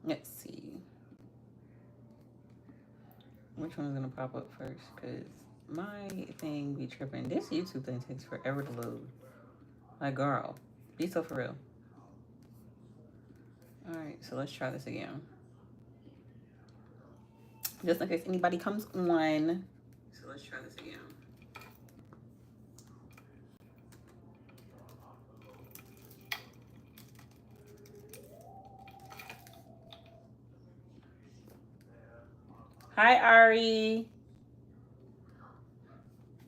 Let's see. Which one's gonna pop up first? Because my thing be tripping. This YouTube thing takes forever to load. Like, girl, be so for real. Alright, so let's try this again. Just in case anybody comes on. So let's try this again. Hi, Ari.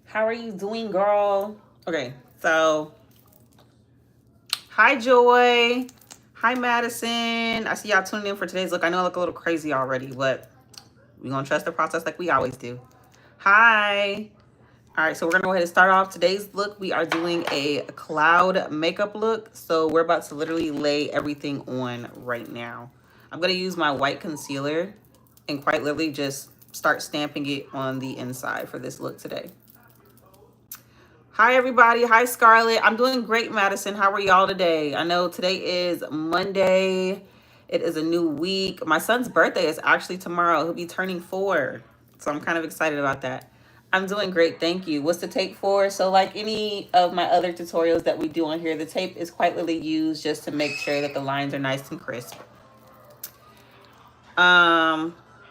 How are you doing, girl? Okay, so hi, Joy. Hi, Madison. I see y'all tuning in for today's look. I know I look a little crazy already, but we're going to trust the process like we always do. Hi. All right, so we're going to go ahead and start off today's look. We are doing a cloud makeup look. So we're about to literally lay everything on right now. I'm going to use my white concealer and quite literally just start stamping it on the inside for this look today. Hi, everybody. Hi, Scarlett. I'm doing great, Madison. How are y'all today? I know today is Monday. It is a new week. My son's birthday is actually tomorrow. He'll be turning 4. So I'm kind of excited about that. I'm doing great. Thank you. What's the tape for? So like any of my other tutorials that we do on here, the tape is quite literally used just to make sure that the lines are nice and crisp.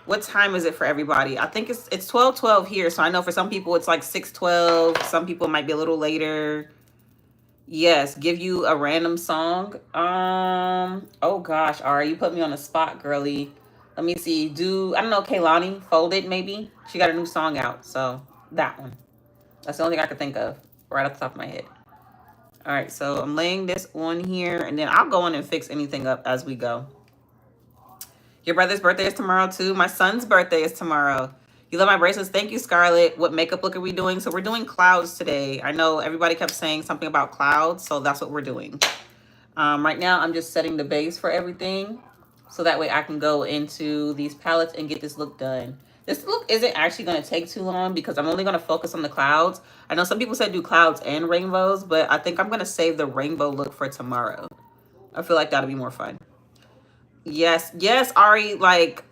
What time is it for everybody? I think it's 12:12 here. So I know for some people it's like 6:12. Some people might be a little later. Yes, give you a random song. Oh gosh, Ari, you put me on the spot, girly. Let me see. I don't know, Kaylani, Folded maybe? She got a new song out, so that one. That's the only thing I could think of right off the top of my head. All right, so I'm laying this on here, and then I'll go in and fix anything up as we go. Your brother's birthday is tomorrow too. My son's birthday is tomorrow. You love my bracelets. Thank you, Scarlett. What makeup look are we doing? So we're doing clouds today. I know everybody kept saying something about clouds, so that's what we're doing. Right now, I'm just setting the base for everything, so that way I can go into these palettes and get this look done. This look isn't actually going to take too long because I'm only going to focus on the clouds. I know some people said do clouds and rainbows, but I think I'm going to save the rainbow look for tomorrow. I feel like that'll be more fun. Yes, Ari, like,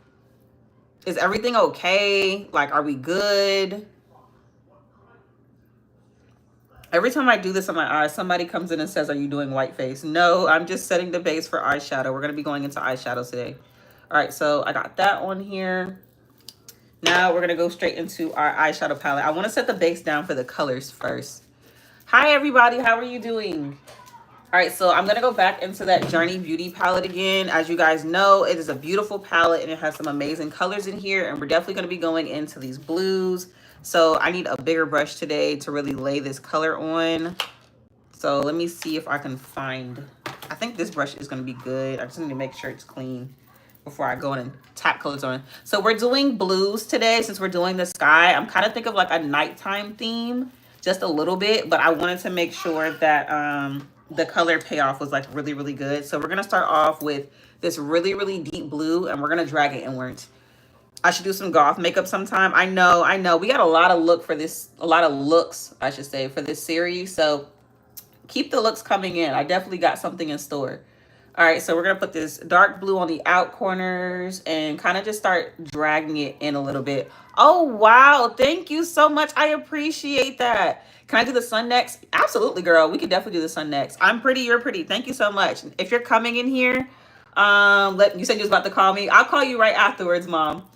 is everything okay? Like, are we good? Every time I do this on my eyes, somebody comes in and says, are you doing white face? No, I'm just setting the base for eyeshadow. We're going to be going into eyeshadows today. All right, so I got that on here. Now we're going to go straight into our eyeshadow palette. I want to set the base down for the colors first. Hi, everybody. How are you doing? All right, so I'm going to go back into that Journey Beauty palette again. As you guys know, it is a beautiful palette and it has some amazing colors in here. And we're definitely going to be going into these blues. So I need a bigger brush today to really lay this color on. So let me see if I can find, I think this brush is going to be good. I just need to make sure it's clean before I go in and tap colors on. So we're doing blues today since we're doing the sky. I'm kind of thinking of like a nighttime theme, just a little bit, but I wanted to make sure that the color payoff was like really, really good. So we're going to start off with this really, really deep blue and we're going to drag it inwards. I should do some goth makeup sometime. I know. We got a lot of looks, I should say, for this series. So keep the looks coming in. I definitely got something in store. All right, so we're going to put this dark blue on the out corners and kind of just start dragging it in a little bit. Oh, wow. Thank you so much. I appreciate that. Can I do the sun next? Absolutely, girl. We could definitely do the sun next. I'm pretty, you're pretty. Thank you so much. If you're coming in here, you said you was about to call me. I'll call you right afterwards, Mom.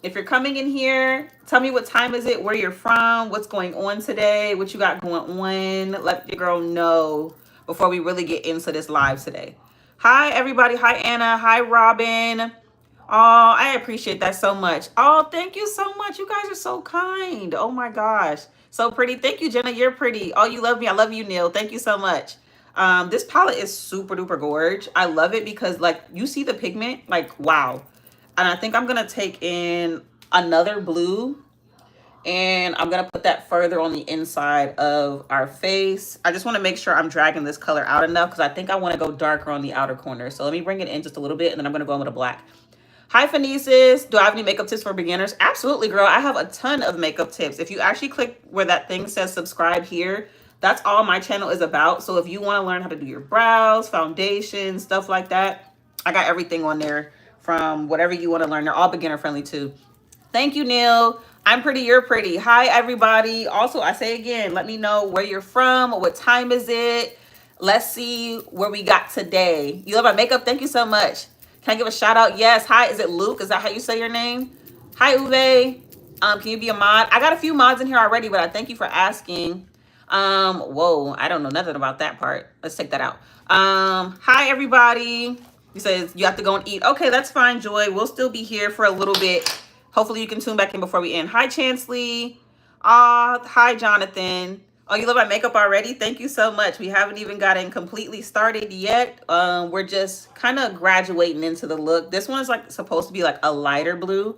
If you're coming in here, tell me what time is it, where you're from, what's going on today, what you got going on. Let your girl know before we really get into this live today. Hi, everybody. Hi, Anna. Hi, Robin. Oh, I appreciate that so much. Oh, thank you so much. You guys are so kind. Oh, my gosh. So pretty. Thank you, Jenna. You're pretty. Oh, you love me. I love you, Neil. Thank you so much. This palette is super duper gorge. I love it because, like, you see the pigment? Like, wow. And I think I'm going to take in another blue and I'm going to put that further on the inside of our face. I just want to make sure I'm dragging this color out enough because I think I want to go darker on the outer corner. So let me bring it in just a little bit and then I'm going to go in with a black. Hi, Phoenices. Do I have any makeup tips for beginners? Absolutely, girl. I have a ton of makeup tips. If you actually click where that thing says subscribe here, that's all my channel is about. So if you want to learn how to do your brows, foundation, stuff like that, I got everything on there from whatever you want to learn. They're all beginner friendly too. Thank you, Neil. I'm pretty, you're pretty. Hi, everybody. Also, I say again, let me know where you're from. What time is it? Let's see where we got today. You love my makeup? Thank you so much. Can I give a shout out? Yes. Hi, is it Luke? Is that how you say your name? Hi, Uwe. Can you be a mod? I got a few mods in here already, but I thank you for asking. Whoa, I don't know nothing about that part. Let's take that out. Hi, everybody. He says you have to go and eat. Okay, that's fine, Joy. We'll still be here for a little bit. Hopefully you can tune back in before we end. Hi, Chansley. Hi, Jonathan. Oh, you love my makeup already? Thank you so much. We haven't even gotten completely started yet. We're just kind of graduating into the look. This one is like supposed to be like a lighter blue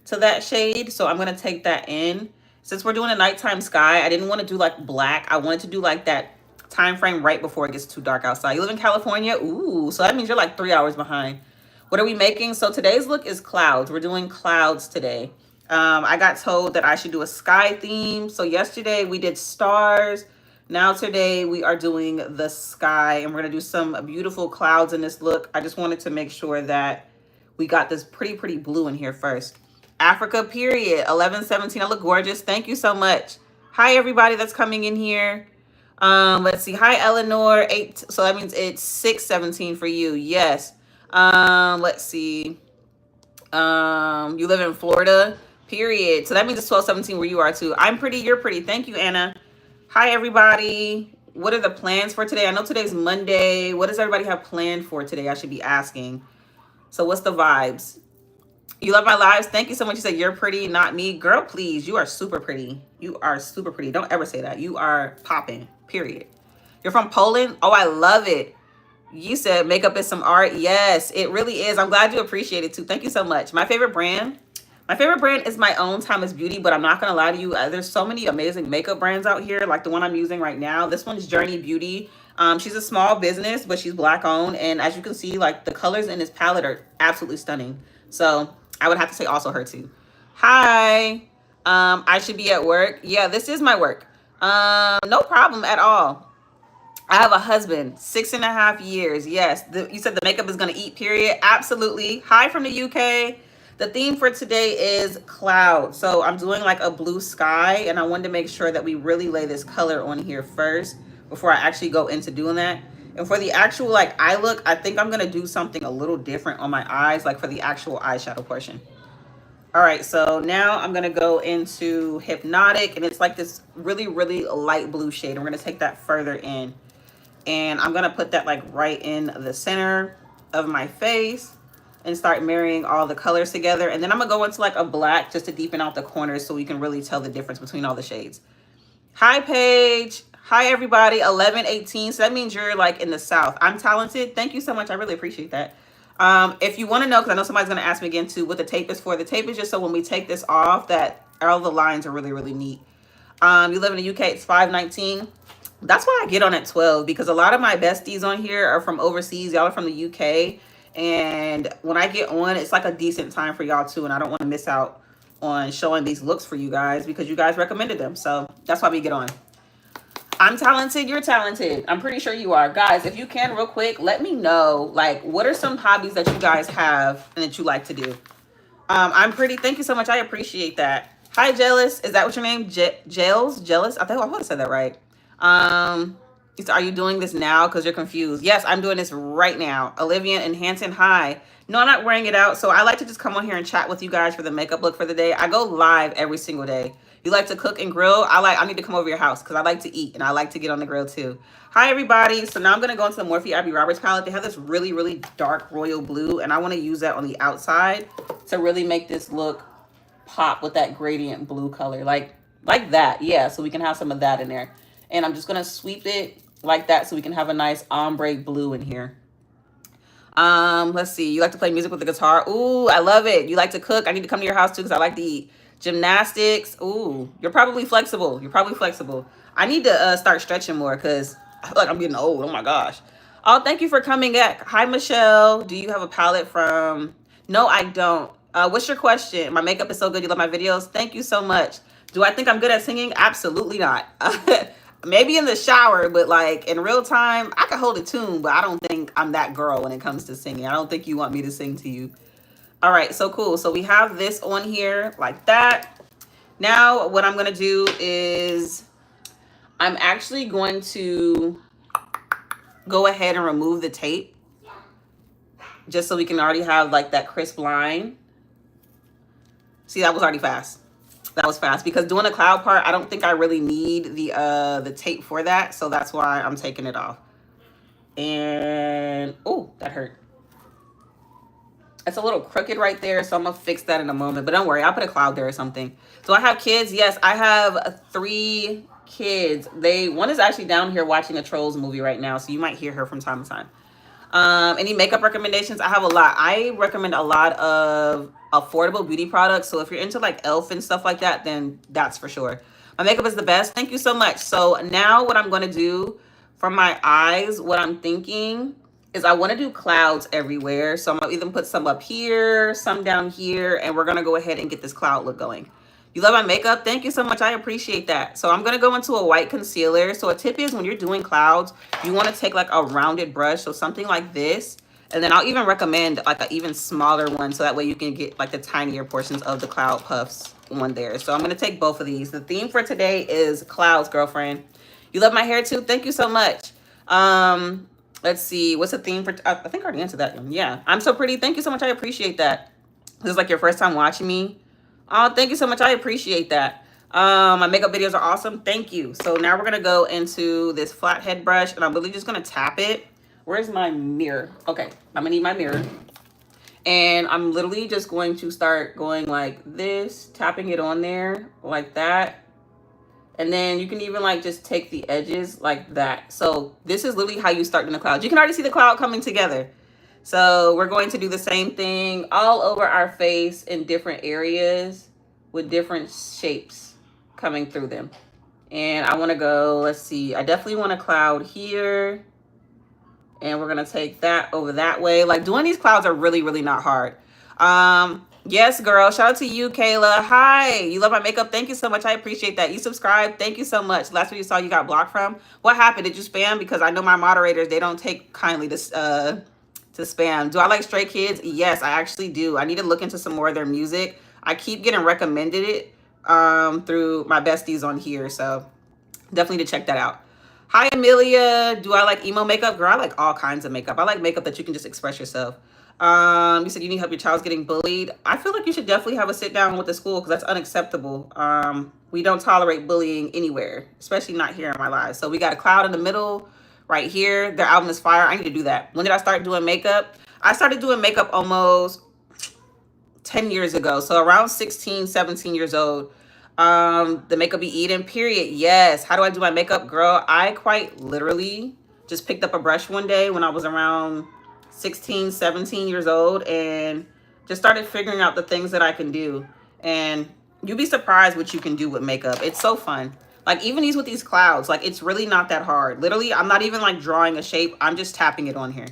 to that shade. So I'm going to take that in. Since we're doing a nighttime sky, I didn't want to do like black. I wanted to do like that time frame right before it gets too dark outside. You live in California? Ooh, so that means you're like 3 hours behind. What are we making? So today's look is clouds. We're doing clouds today. I got told that I should do a sky theme. So yesterday we did stars. Now today we are doing the sky, and we're going to do some beautiful clouds in this look. I just wanted to make sure that we got this pretty blue in here first. Africa, period. 1117. I look gorgeous. Thank you so much. Hi, everybody that's coming in here. Let's see. Hi, Eleanor. 8. So that means it's 617 for you. Yes. Let's see. You live in Florida, period. So that means it's 1217 where you are too. I'm pretty, you're pretty. Thank you, Anna. Hi, everybody. What are the plans for today? I know today's Monday. What does everybody have planned for today? I should be asking. So what's the vibes? You love my lives? Thank you so much. You said you're pretty, not me. Girl, please. You are super pretty. You are super pretty. Don't ever say that. You are popping, period. You're from Poland? Oh, I love it. You said makeup is some art. Yes, it really is. I'm glad you appreciate it too. Thank you so much. My favorite brand is my own Timeless Beauty, but I'm not going to lie to you. There's so many amazing makeup brands out here, like the one I'm using right now. This one's Journey Beauty. She's a small business, but she's Black owned. And as you can see, like the colors in this palette are absolutely stunning. So I would have to say also her too. Hi. I should be at work. Yeah, this is my work. No problem at all. I have a husband, 6.5 years. Yes. You said the makeup is going to eat, period. Absolutely. Hi from the UK. The theme for today is cloud. So I'm doing like a blue sky, and I wanted to make sure that we really lay this color on here first before I actually go into doing that. And for the actual like eye look, I think I'm going to do something a little different on my eyes, like for the actual eyeshadow portion. All right, so now I'm going to go into Hypnotic, and it's like this really light blue shade. And we're going to take that further in. And I'm going to put that like right in the center of my face and start marrying all the colors together. And then I'm going to go into like a black just to deepen out the corners so we can really tell the difference between all the shades. Hi, Paige. Hi, everybody. 1118. So that means you're like in the South. I'm talented. Thank you so much. I really appreciate that. If you want to know, because I know somebody's going to ask me again too, what the tape is for. The tape is just so when we take this off that all the lines are really neat. You live in the UK. It's 519. That's why I get on at 12, because a lot of my besties on here are from overseas. Y'all are from the UK. And when I get on, it's like a decent time for y'all too. And I don't want to miss out on showing these looks for you guys because you guys recommended them. So that's why we get on. I'm talented. You're talented. I'm pretty sure you are. Guys, if you can real quick, let me know, like, what are some hobbies that you guys have and that you like to do? I'm pretty. Thank you so much. I appreciate that. Hi, Jealous. Is that what your name? Jealous? I think I would have said that right. Are you doing this now because you're confused? Yes, I'm doing this right now. Olivia and Hanson, hi. No, I'm not wearing it out. So I like to just come on here and chat with you guys for the makeup look for the day. I go live every single day. You like to cook and grill? I need to come over your house because I like to eat and I like to get on the grill too. Hi, everybody. So now I'm going to go into the Morphe Abbey Roberts palette. They have this really dark royal blue, and I want to use that on the outside to really make this look pop with that gradient blue color. Like that. Yeah, so we can have some of that in there. And I'm just going to sweep it like that so we can have a nice ombre blue in here. Let's see. You like to play music with the guitar? Ooh, I love it. You like to cook? I need to come to your house too because I like to eat. Gymnastics. Ooh, you're probably flexible. I need to start stretching more because I feel like I'm getting old. Oh my gosh. Oh, thank you for coming back. Hi, Michelle. Do you have a palette from... No, I don't. What's your question? My makeup is so good. You love my videos? Thank you so much. Do I think I'm good at singing? Absolutely not. maybe in the shower, but like in real time, I can hold a tune, but I don't think I'm that girl when it comes to singing. I don't think you want me to sing to you. All right, so cool. So we have this on here like that. Now what I'm gonna do is I'm actually going to go ahead and remove the tape just so we can already have like that crisp line. See, that was already fast. That was fast because doing the cloud part, I don't think I really need the tape for that. So that's why I'm taking it off. And, oh, that hurt. It's a little crooked right there, so I'm gonna fix that in a moment. But don't worry, I'll put a cloud there or something. Do I have kids? Yes, I have 3 kids. One is actually down here watching a Trolls movie right now, so you might hear her from time to time. Any makeup recommendations? I have a lot. I recommend a lot of affordable beauty products. So if you're into like e.l.f. and stuff like that, then that's for sure. My makeup is the best. Thank you so much. So now what I'm going to do for my eyes, what I'm thinking is I want to do clouds everywhere. So I'm going to even put some up here, some down here, and we're going to go ahead and get this cloud look going. You love my makeup? Thank you so much. I appreciate that. So I'm going to go into a white concealer. So a tip is when you're doing clouds, you want to take like a rounded brush. So something like this. And then I'll even recommend like an even smaller one. So that way you can get like the tinier portions of the cloud puffs on there. So I'm going to take both of these. The theme for today is clouds, girlfriend. You love my hair too? Thank you so much. Let's see. What's the theme for? I think I already answered that one. Yeah. I'm so pretty. Thank you so much. I appreciate that. This is like your first time watching me. Oh, thank you so much. I appreciate that. My makeup videos are awesome. Thank you. So now we're going to go into this flathead brush and I'm really just going to tap it. Where's my mirror? Okay. I'm going to need my mirror. And I'm literally just going to start going like this, tapping it on there like that. And then you can even like just take the edges like that. So this is literally how you start in the clouds. You can already see the cloud coming together. So we're going to do the same thing all over our face in different areas with different shapes coming through them. And I want to go, let's see, I definitely want a cloud here. And we're going to take that over that way. Like doing these clouds are really, really not hard. Yes, girl. Shout out to you, Kayla. Hi. You love my makeup. Thank you so much. I appreciate that. You subscribed. Thank you so much. Last one you saw you got blocked from. What happened? Did you spam? Because I know my moderators, they don't take kindly to spam. Do I like Stray Kids? Yes, I actually do. I need to look into some more of their music. I keep getting recommended it through my besties on here. So definitely to check that out. Hi, Amelia. Do I like emo makeup? Girl, I like all kinds of makeup. I like makeup that you can just express yourself. You said you need help your child's getting bullied. I feel like you should definitely have a sit down with the school because that's unacceptable. We don't tolerate bullying anywhere, especially not here in my lives. So we got a cloud in the middle right here. Their album is fire. I need to do that. When did I start doing makeup? I started doing makeup almost 10 years ago. So around 16, 17 years old. The makeup be eating, period. Yes. How do I do my makeup? Girl, I quite literally just picked up a brush one day when I was around 16, 17 years old and just started figuring out the things that I can do. And you'd be surprised what you can do with makeup. It's so fun. Like even with these clouds, like it's really not that hard. Literally, I'm not even like drawing a shape. I'm just tapping it on here. Do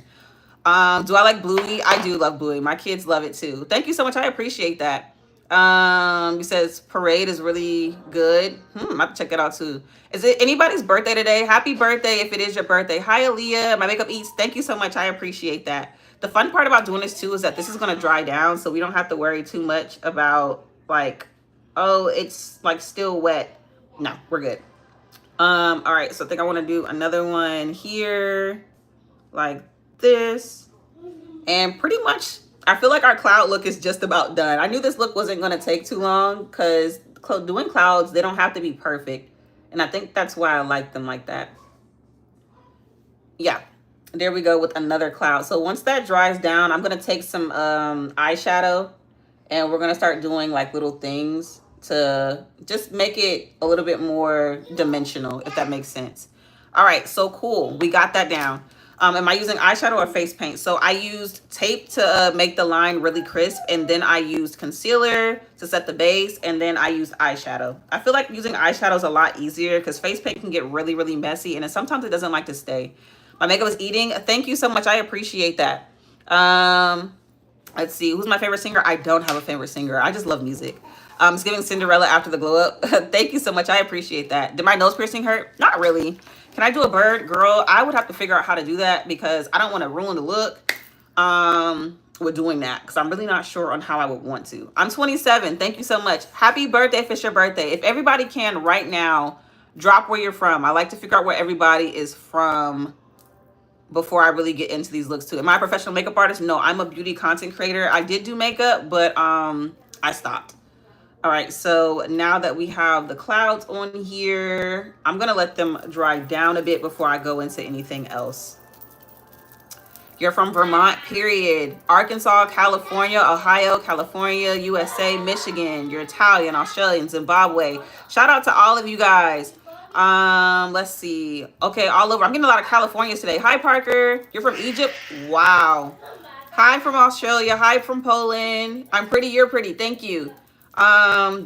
I like Bluey? I do love Bluey. My kids love it too. Thank you so much. I appreciate that. He says Parade is really good. I have to check that out too. Is it anybody's birthday today? Happy birthday if it is your birthday. Hi, Aaliyah. My makeup eats. Thank you so much. I appreciate that. The fun part about doing this too is that this is going to dry down, so we don't have to worry too much about like, oh, it's like still wet. No, we're good. All right, so I think I want to do another one here like this. And pretty much I feel like our cloud look is just about done. I knew this look wasn't going to take too long because doing clouds, they don't have to be perfect. And I think that's why I like them like that. Yeah, there we go with another cloud. So once that dries down, I'm going to take some eyeshadow and we're going to start doing like little things to just make it a little bit more dimensional, if that makes sense. All right, so cool. We got that down. Am I using eyeshadow or face paint? So I used tape to make the line really crisp, and then I used concealer to set the base, and then I used eyeshadow. I feel like using eyeshadow is a lot easier because face paint can get really, really messy, and sometimes it doesn't like to stay. My makeup is eating. Thank you so much. I appreciate that. Let's see. Who's my favorite singer? I don't have a favorite singer. I just love music. It's giving Cinderella after the glow up. Thank you so much. I appreciate that. Did my nose piercing hurt? Not really. Can I do a bird? Girl, I would have to figure out how to do that because I don't want to ruin the look with doing that because I'm really not sure on how I would want to. I'm 27. Thank you so much. Happy birthday if it's your birthday. If everybody can right now, drop where you're from. I like to figure out where everybody is from before I really get into these looks too. Am I a professional makeup artist? No, I'm a beauty content creator. I did do makeup, but I stopped. All right, so now that we have the clouds on here, I'm gonna let them dry down a bit before I go into anything else. You're from Vermont, period. Arkansas, California, Ohio, California, USA, Michigan. You're Italian, Australian, Zimbabwe. Shout out to all of you guys. Let's see. Okay, all over. I'm getting a lot of Californians today. Hi, Parker. You're from Egypt? Wow. Hi from Australia. Hi from Poland. I'm pretty, you're pretty. Thank you.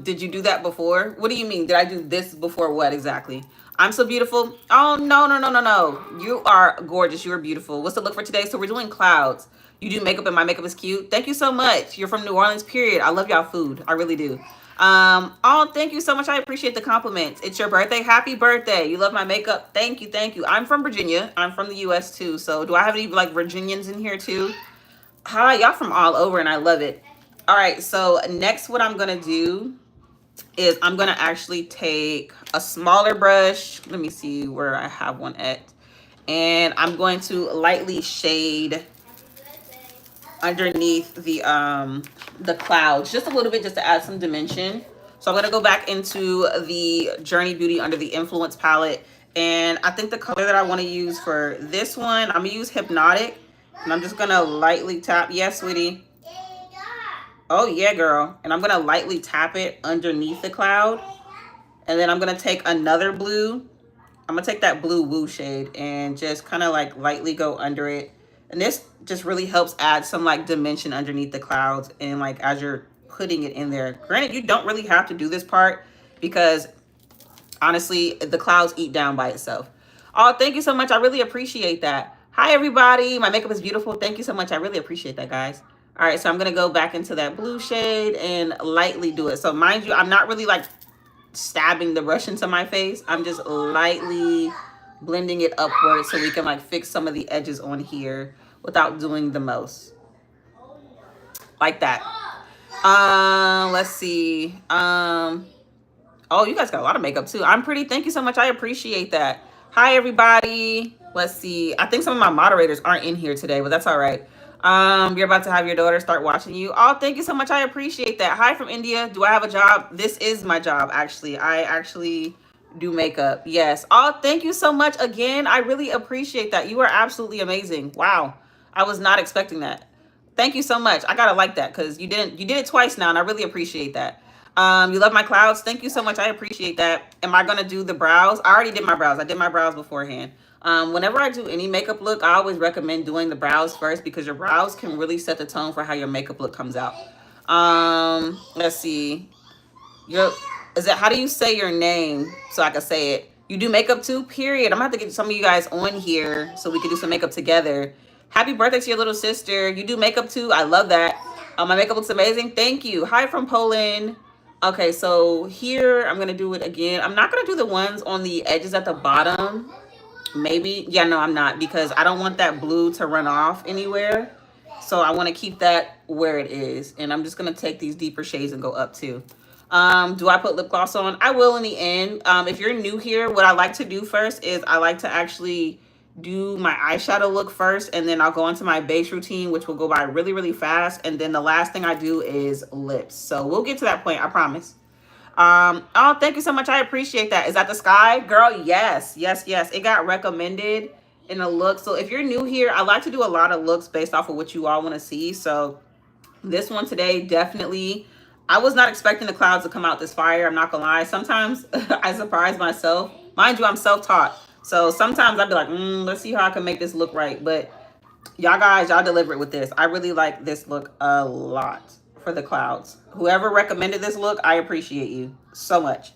Did you do that before? What do you mean? Did I do this before what exactly? I'm so beautiful. Oh, no. You are gorgeous. You are beautiful. What's the look for today? So we're doing clouds. You do makeup and my makeup is cute. Thank you so much. You're from New Orleans, period. I love y'all food. I really do. Oh, thank you so much. I appreciate the compliments. It's your birthday. Happy birthday. You love my makeup. Thank you. Thank you. I'm from Virginia. I'm from the US too. So do I have any like Virginians in here too? Hi, y'all from all over and I love it. All right. So next what I'm going to do is I'm going to actually take a smaller brush. Let me see where I have one at. And I'm going to lightly shade underneath the clouds just a little bit just to add some dimension. So I'm going to go back into the Journey Beauty Under the Influence palette. And I think the color that I want to use for this one, I'm going to use Hypnotic. And I'm just going to lightly tap. Yes, sweetie. Oh, yeah, girl. And I'm going to lightly tap it underneath the cloud. And then I'm going to take another blue. I'm going to take that blue Woo shade and just kind of like lightly go under it. And this just really helps add some like dimension underneath the clouds and like as you're putting it in there. Granted, you don't really have to do this part because honestly, the clouds eat down by itself. Oh, thank you so much. I really appreciate that. Hi, everybody. My makeup is beautiful. Thank you so much. I really appreciate that, guys. All right, so I'm going to go back into that blue shade and lightly do it. So mind you, I'm not really like stabbing the brush into my face. I'm just lightly blending it upward so we can like fix some of the edges on here without doing the most. Like that. Let's see. Oh, you guys got a lot of makeup too. I'm pretty. Thank you so much. I appreciate that. Hi, everybody. Let's see. I think some of my moderators aren't in here today, but that's all right. You're about to have your daughter start watching you. Oh, thank you so much. I appreciate that. Hi from India. Do I have a job? This is my job, actually. I actually do makeup. Yes. Oh, thank you so much again. I really appreciate that. You are absolutely amazing. Wow. I was not expecting that. Thank you so much. I gotta like that because you did it twice now, and I really appreciate that. You love my clouds. Thank you so much. I appreciate that. Am I gonna do the brows? I already did my brows. I did my brows beforehand. Whenever I do any makeup look, I always recommend doing the brows first because your brows can really set the tone for how your makeup look comes out. Let's see. How do you say your name so I can say it? You do makeup too? Period. I'm gonna have to get some of you guys on here so we can do some makeup together. Happy birthday to your little sister. You do makeup too? I love that. My makeup looks amazing. Thank you. Hi from Poland. Okay, so here I'm gonna do it again. I'm not gonna do the ones on the edges at the bottom. Maybe. Yeah, no, I'm not because I don't want that blue to run off anywhere. So I want to keep that where it is. And I'm just going to take these deeper shades and go up too. Do I put lip gloss on? I will in the end. If you're new here, what I like to do first is I like to actually do my eyeshadow look first. And then I'll go into my base routine, which will go by really, really fast. And then the last thing I do is lips. So we'll get to that point. I promise. Oh, thank you so much. I appreciate that. Is that the sky? Girl, yes. It got recommended in a look. So if you're new here, I like to do a lot of looks based off of what you all want to see. So this one today, definitely, I was not expecting the clouds to come out this fire. I'm not gonna lie. Sometimes I surprise myself. Mind you, I'm self-taught. So sometimes I'd be like, let's see how I can make this look right. But y'all guys, y'all deliver it with this. I really like this look a lot for the clouds. Whoever recommended this look, I appreciate you so much.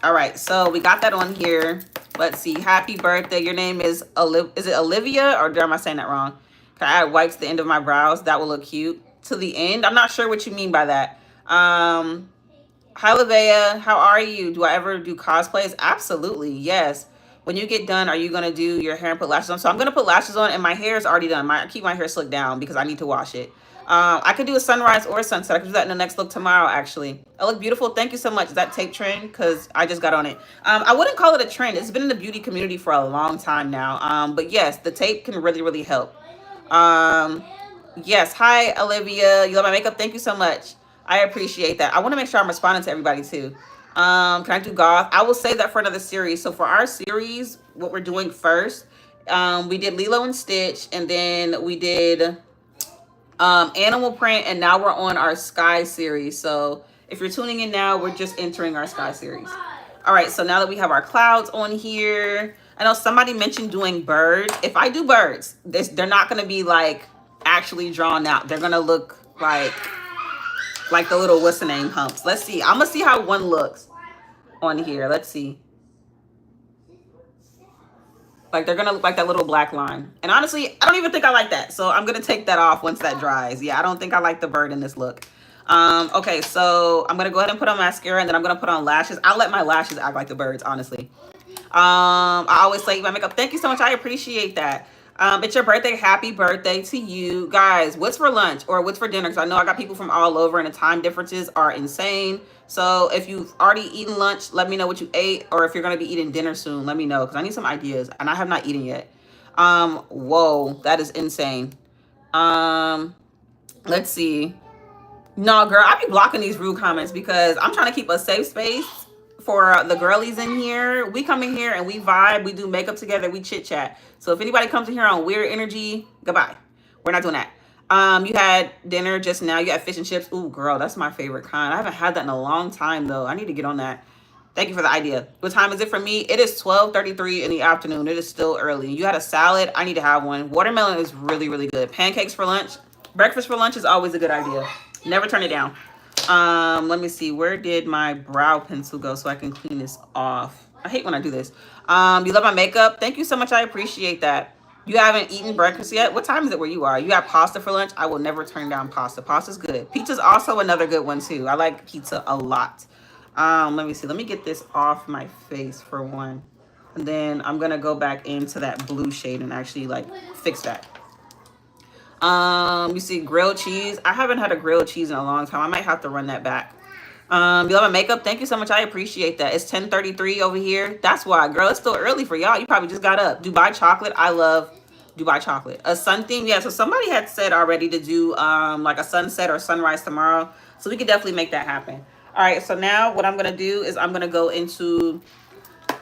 All right, so we got that on here. Let's see. Happy birthday. Your name is it Olivia, or am I saying that wrong? Can I add white to the end of my brows? That will look cute. To the end? I'm not sure what you mean by that. Hi, Lavea. How are you? Do I ever do cosplays? Absolutely. Yes. When you get done, are you going to do your hair and put lashes on? So I'm going to put lashes on, and my hair is already done. I keep my hair slicked down because I need to wash it. I could do a sunrise or a sunset. I could do that in the next look tomorrow, actually. I look beautiful. Thank you so much. Is that tape trend? Because I just got on it. I wouldn't call it a trend. It's been in the beauty community for a long time now. But yes, the tape can really, really help. Um, yes. Hi, Olivia. You love my makeup. Thank you so much. I appreciate that. I want to make sure I'm responding to everybody too. Can I do goth? I will save that for another series. So for our series, what we're doing first, we did Lilo and Stitch, and then we did animal print, and now we're on our Sky series. So if you're tuning in now, we're just entering our Sky series. All right, so now that we have our clouds on here, I know somebody mentioned doing birds. If I do birds, they're not going to be like actually drawn out. They're going to look like the little what's the name humps. Let's see. I'm going to see how one looks on here. Let's see. Like they're going to look like that little black line. And honestly, I don't even think I like that. So I'm going to take that off once that dries. Yeah, I don't think I like the bird in this look. Okay, so I'm going to go ahead and put on mascara, and then I'm going to put on lashes. I'll let my lashes act like the birds, honestly. I always say my makeup. Thank you so much. I appreciate that. It's your birthday. Happy birthday to you guys. What's for lunch or what's for dinner? Because I know I got people from all over and the time differences are insane. So if you've already eaten lunch, let me know what you ate. Or if you're going to be eating dinner soon, let me know because I need some ideas and I have not eaten yet. Whoa, that is insane. Let's see. No, girl, I be blocking these rude comments because I'm trying to keep a safe space for the girlies in here. We come in here and we vibe. We do makeup together. We chit chat. So if anybody comes in here on weird energy, goodbye. We're not doing that. You had dinner just now. You had fish and chips. Ooh, girl, that's my favorite kind. I haven't had that in a long time though. I need to get on that. Thank you for the idea. What time is it for me? It is 12:33 in the afternoon. It is still early. You had a salad. I need to have one. Watermelon is really, really good. Pancakes for lunch. Breakfast for lunch is always a good idea. Never turn it down. Let me see. Where did my brow pencil go so I can clean this off? I hate when I do this. You love my makeup? Thank you so much. I appreciate that. You haven't eaten breakfast yet? What time is it where you are? You have pasta for lunch? I will never turn down pasta. Pasta's good. Pizza's also another good one too. I like pizza a lot. Let me see. Let me get this off my face for one. And then I'm going to go back into that blue shade and actually like fix that. You see grilled cheese. I haven't had a grilled cheese in a long time. I might have to run that back. You love my makeup? Thank you so much. I appreciate that. It's 10:33 over here. That's why, girl. It's still early for y'all. You probably just got up. Dubai chocolate. I love Dubai chocolate. A sun theme. Yeah, so somebody had said already to do like a sunset or sunrise tomorrow. So we could definitely make that happen. All right, so now what I'm going to do is I'm going to go into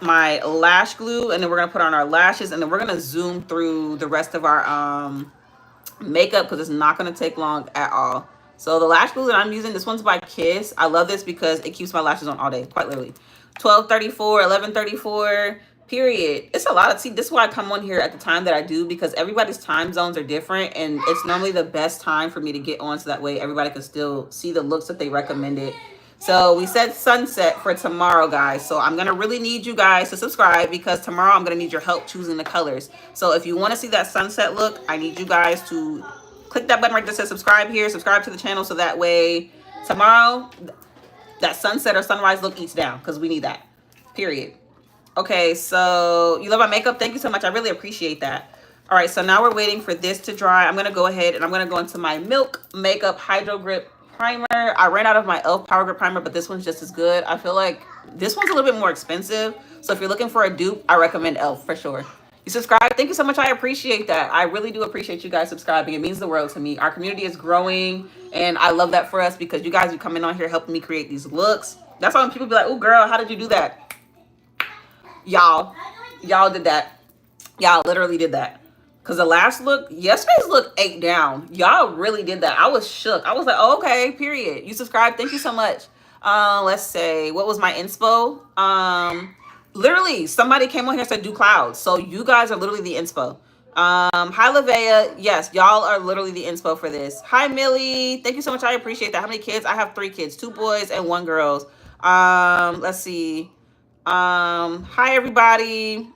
my lash glue, and then we're going to put on our lashes, and then we're going to zoom through the rest of our makeup because it's not going to take long at all. So the lash glue that I'm using, this one's by Kiss. I love this because it keeps my lashes on all day, quite literally. 12:34, 11:34, period. It's a lot of, see, this is why I come on here at the time that I do because everybody's time zones are different, and it's normally the best time for me to get on so that way everybody can still see the looks that they recommended. So we said sunset for tomorrow, guys. So I'm going to really need you guys to subscribe because tomorrow I'm going to need your help choosing the colors. So if you want to see that sunset look, I need you guys to click that button right there that says subscribe here. Subscribe to the channel so that way tomorrow that sunset or sunrise look eats down because we need that. Period. Okay, so you love my makeup? Thank you so much. I really appreciate that. All right, so now we're waiting for this to dry. I'm going to go ahead and I'm going to go into my Milk Makeup Hydro Grip Primer. I ran out of my e.l.f. Power Grip Primer, but this one's just as good. I feel like this one's a little bit more expensive. So if you're looking for a dupe, I recommend e.l.f. for sure. You subscribe? Thank you so much. I appreciate that. I really do appreciate you guys subscribing. It means the world to me. Our community is growing, and I love that for us because you guys are coming on here helping me create these looks. That's why when people be like, oh, girl, how did you do that? Y'all did that. Y'all literally did that. Because the last look, yesterday's look ate down. Y'all really did that. I was shook. I was like, oh, okay, period. You subscribed. Thank you so much. Let's say, what was my inspo? Literally, somebody came on here and said, do clouds. So you guys are literally the inspo. Hi, Lavea. Yes, y'all are literally the inspo for this. Hi, Millie. Thank you so much. I appreciate that. How many kids? I have 3 kids, 2 boys and 1 girl. Let's see. Hi, everybody.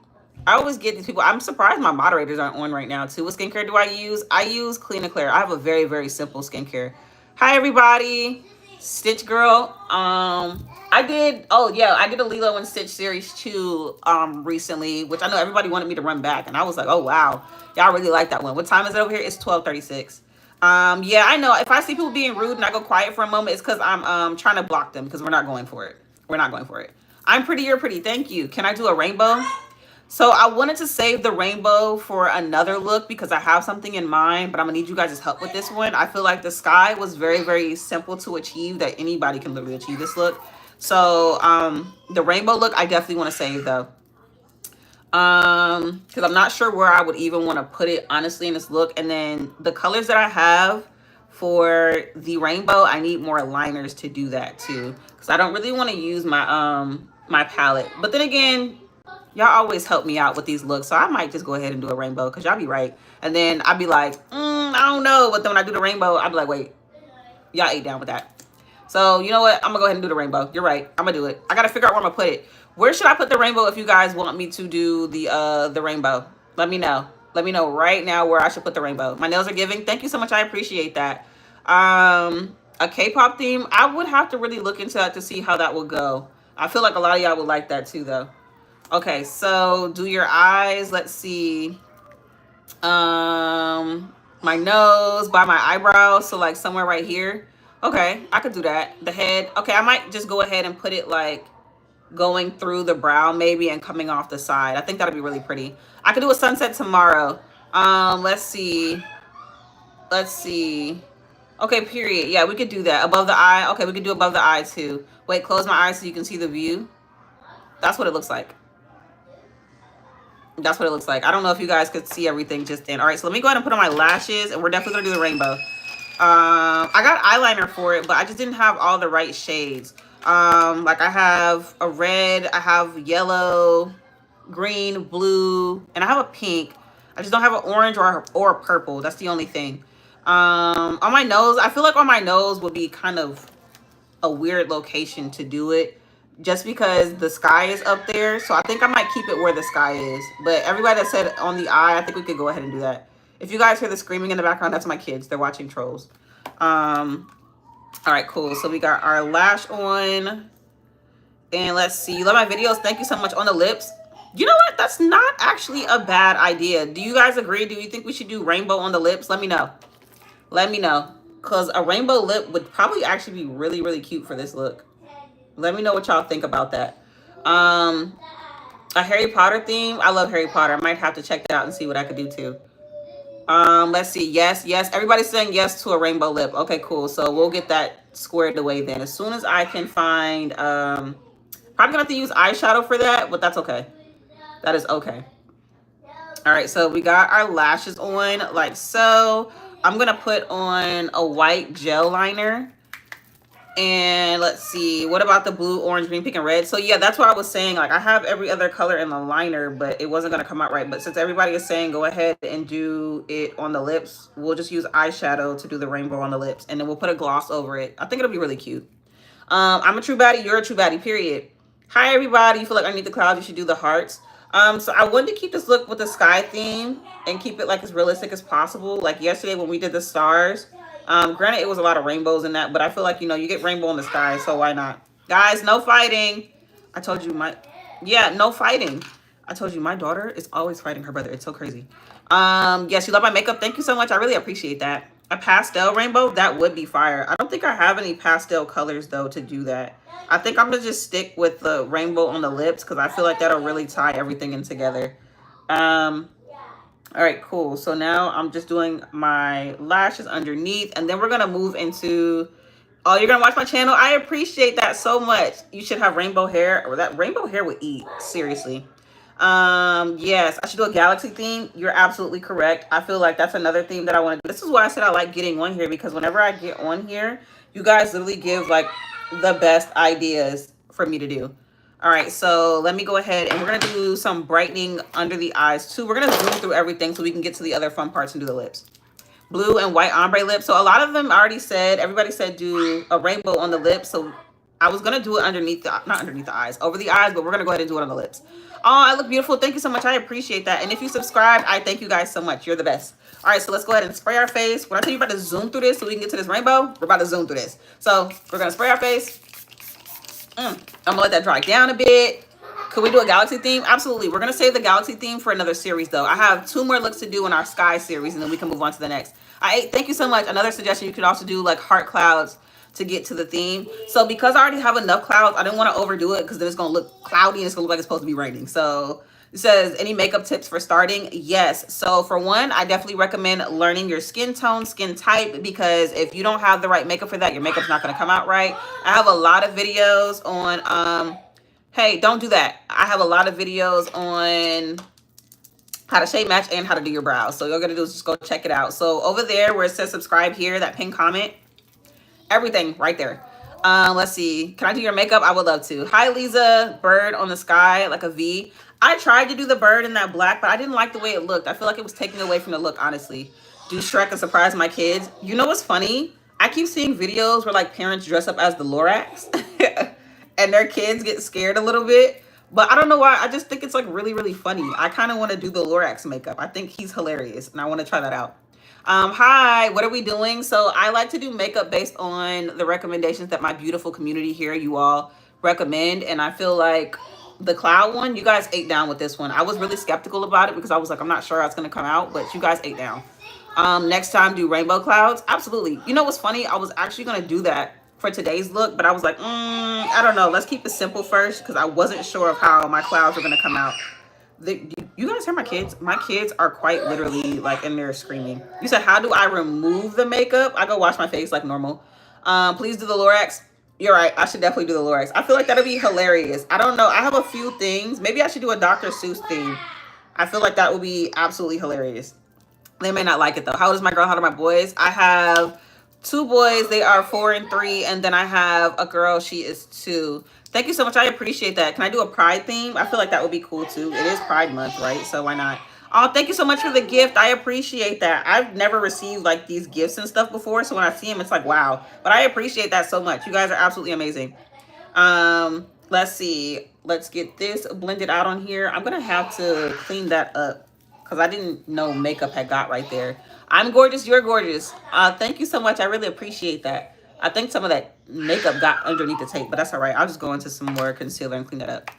I always get these people. I'm surprised my moderators aren't on right now too. What skincare do I use? I use Clean and Clear. I have a very, very simple skincare. Hi, everybody. Stitch girl. I did. Oh yeah, I did a Lilo and Stitch series too. Recently, which I know everybody wanted me to run back, and I was like, oh wow, y'all really like that one. What time is it over here? It's 12:36. Yeah, I know. If I see people being rude and I go quiet for a moment, it's because I'm trying to block them because we're not going for it. We're not going for it. I'm pretty. You're pretty. Thank you. Can I do a rainbow? So I wanted to save the rainbow for another look because I have something in mind, but I'm gonna need you guys' help with this one. I feel like the sky was very, very simple to achieve, that anybody can literally achieve this look. So the rainbow look, I definitely want to save though. Because I'm not sure where I would even want to put it honestly in this look. And then the colors that I have for the rainbow, I need more liners to do that too. Because I don't really want to use my my palette. But then again, y'all always help me out with these looks, so I might just go ahead and do a rainbow because y'all be right. And then I'd be like, I don't know. But then when I do the rainbow, I'd be like, wait, y'all ate down with that. So you know what? I'm gonna go ahead and do the rainbow. You're right. I'm gonna do it. I gotta figure out where I'm gonna put it. Where should I put the rainbow if you guys want me to do the rainbow? Let me know. Let me know right now where I should put the rainbow. My nails are giving. Thank you so much. I appreciate that. A K-pop theme. I would have to really look into that to see how that would go. I feel like a lot of y'all would like that too though. Okay, so do your eyes. Let's see. My nose by my eyebrows. So like somewhere right here. Okay, I could do that. The head. Okay, I might just go ahead and put it like going through the brow maybe and coming off the side. I think that'll be really pretty. I could do a sunset tomorrow. Let's see. Let's see. Okay, period. Yeah, we could do that. Above the eye. Okay, we could do above the eye too. Wait, close my eyes so you can see the view. That's what it looks like. That's what it looks like. I don't know if you guys could see everything just then. All right, so let me go ahead and put on my lashes, and we're definitely gonna do the rainbow. I got eyeliner for it, but I just didn't have all the right shades. Like I have a red, I have yellow, green, blue, and I have a pink. I just don't have an orange or a purple. That's the only thing. On my nose, I feel like on my nose would be kind of a weird location to do it, just because the sky is up there. So I think I might keep it where the sky is. But everybody that said on the eye, I think we could go ahead and do that. If you guys hear the screaming in the background, that's my kids. They're watching Trolls. All right, cool. So we got our lash on. And let's see. You love my videos? Thank you so much. On the lips. You know what? That's not actually a bad idea. Do you guys agree? Do you think we should do rainbow on the lips? Let me know. Let me know. Because a rainbow lip would probably actually be really, really cute for this look. Let me know what y'all think about that. A Harry Potter theme. I love Harry Potter. I might have to check that out and see what I could do too. Let's see. Yes. Everybody's saying yes to a rainbow lip. Okay, cool. So we'll get that squared away then. As soon as I can find, probably gonna have to use eyeshadow for that, but that's okay. That is okay. All right, so we got our lashes on like so. I'm gonna put on a white gel liner. And let's see, what about the blue, orange, green, pink, and red? So yeah, that's what I was saying. Like I have every other color in the liner, but it wasn't gonna come out right. But since everybody is saying go ahead and do it on the lips, we'll just use eyeshadow to do the rainbow on the lips, and then we'll put a gloss over it. I think it'll be really cute. I'm a true baddie, you're a true baddie, period. Hi everybody, you feel like underneath the clouds, you should do the hearts. So I wanted to keep this look with the sky theme and keep it like as realistic as possible. Like yesterday when we did the stars. Granted, it was a lot of rainbows in that, but I feel like, you know, you get rainbow in the sky, so why not? Guys, no fighting. I told you no fighting. I told you my daughter is always fighting her brother. It's so crazy. Yes, you love my makeup. Thank you so much. I really appreciate that. A pastel rainbow, that would be fire. I don't think I have any pastel colors, though, to do that. I think I'm going to just stick with the rainbow on the lips because I feel like that'll really tie everything in together. All right, cool. So now I'm just doing my lashes underneath, and then we're going to move into, oh, you're going to watch my channel? I appreciate that so much. You should have rainbow hair, or that rainbow hair would eat, seriously. Yes, I should do a galaxy theme. You're absolutely correct. I feel like that's another theme that I want to do. This is why I said I like getting on here, because whenever I get on here, you guys literally give like the best ideas for me to do. All right, so let me go ahead and we're going to do some brightening under the eyes too. We're going to zoom through everything so we can get to the other fun parts and do the lips. Blue and white ombre lips. So a lot of them already said, everybody said do a rainbow on the lips. So I was gonna do it underneath the, not underneath the eyes, over the eyes, but we're gonna go ahead and do it on the lips. Oh, I look beautiful. Thank you so much. I appreciate that. And if you subscribe, I thank you guys so much. You're the best. All right, so let's go ahead and spray our face. When I tell you about to zoom through this so we can get to this rainbow, we're about to zoom through this. So we're gonna spray our face. I'm gonna let that dry down a bit. Could we do a galaxy theme? Absolutely. We're gonna save the galaxy theme for another series though. I have 2 more looks to do in our sky series and then we can move on to the next. Thank you so much. Another suggestion, you could also do like heart clouds to get to the theme. So because I already have enough clouds, I didn't want to overdo it because then it's gonna look cloudy and it's gonna look like it's supposed to be raining. So it says, any makeup tips for starting? Yes. So for one, I definitely recommend learning your skin tone, skin type, because if you don't have the right makeup for that, your makeup's not going to come out right. I have a lot of videos on, hey, don't do that. I have a lot of videos on how to shade match and how to do your brows. So you're going to do is just go check it out. So over there where it says subscribe here, that pinned comment, everything right there. Let's see. Can I do your makeup? I would love to. Hi, Lisa. Bird on the sky, like a V. I tried to do the bird in that black, but I didn't like the way it looked. I feel like it was taking away from the look, honestly. Do Shrek and surprise my kids. You know what's funny? I keep seeing videos where like parents dress up as the Lorax and their kids get scared a little bit. But I don't know why. I just think it's like really, really funny. I kind of want to do the Lorax makeup. I think he's hilarious and I want to try that out. Hi, what are we doing? So I like to do makeup based on the recommendations that my beautiful community here, you all recommend. And I feel like the cloud one, you guys ate down with this one. I was really skeptical about it because I was like, I'm not sure how it's going to come out, but you guys ate down. Next time, do rainbow clouds. Absolutely. You know what's funny? I was actually going to do that for today's look, but I was like, I don't know. Let's keep it simple first because I wasn't sure of how my clouds were going to come out. You guys hear my kids? My kids are quite literally like in there screaming. You said, how do I remove the makeup? I go wash my face like normal. Please do the Lorax. You're right. I should definitely do the Lorax. I feel like that'll be hilarious. I don't know. I have a few things. Maybe I should do a Dr. Seuss theme. I feel like that would be absolutely hilarious. They may not like it though. How old is my girl? How old are my boys? I have 2 boys. They are 4 and 3. And then I have a girl. She is 2. Thank you so much. I appreciate that. Can I do a pride theme? I feel like that would be cool too. It is Pride Month, right? So why not? Oh, thank you so much for the gift. I appreciate that. I've never received like these gifts and stuff before. So when I see them, it's like, wow. But I appreciate that so much. You guys are absolutely amazing. Let's see. Let's get this blended out on here. I'm going to have to clean that up because I didn't know makeup had got right there. I'm gorgeous. You're gorgeous. Thank you so much. I really appreciate that. I think some of that makeup got underneath the tape, but that's all right. I'll just go into some more concealer and clean that up.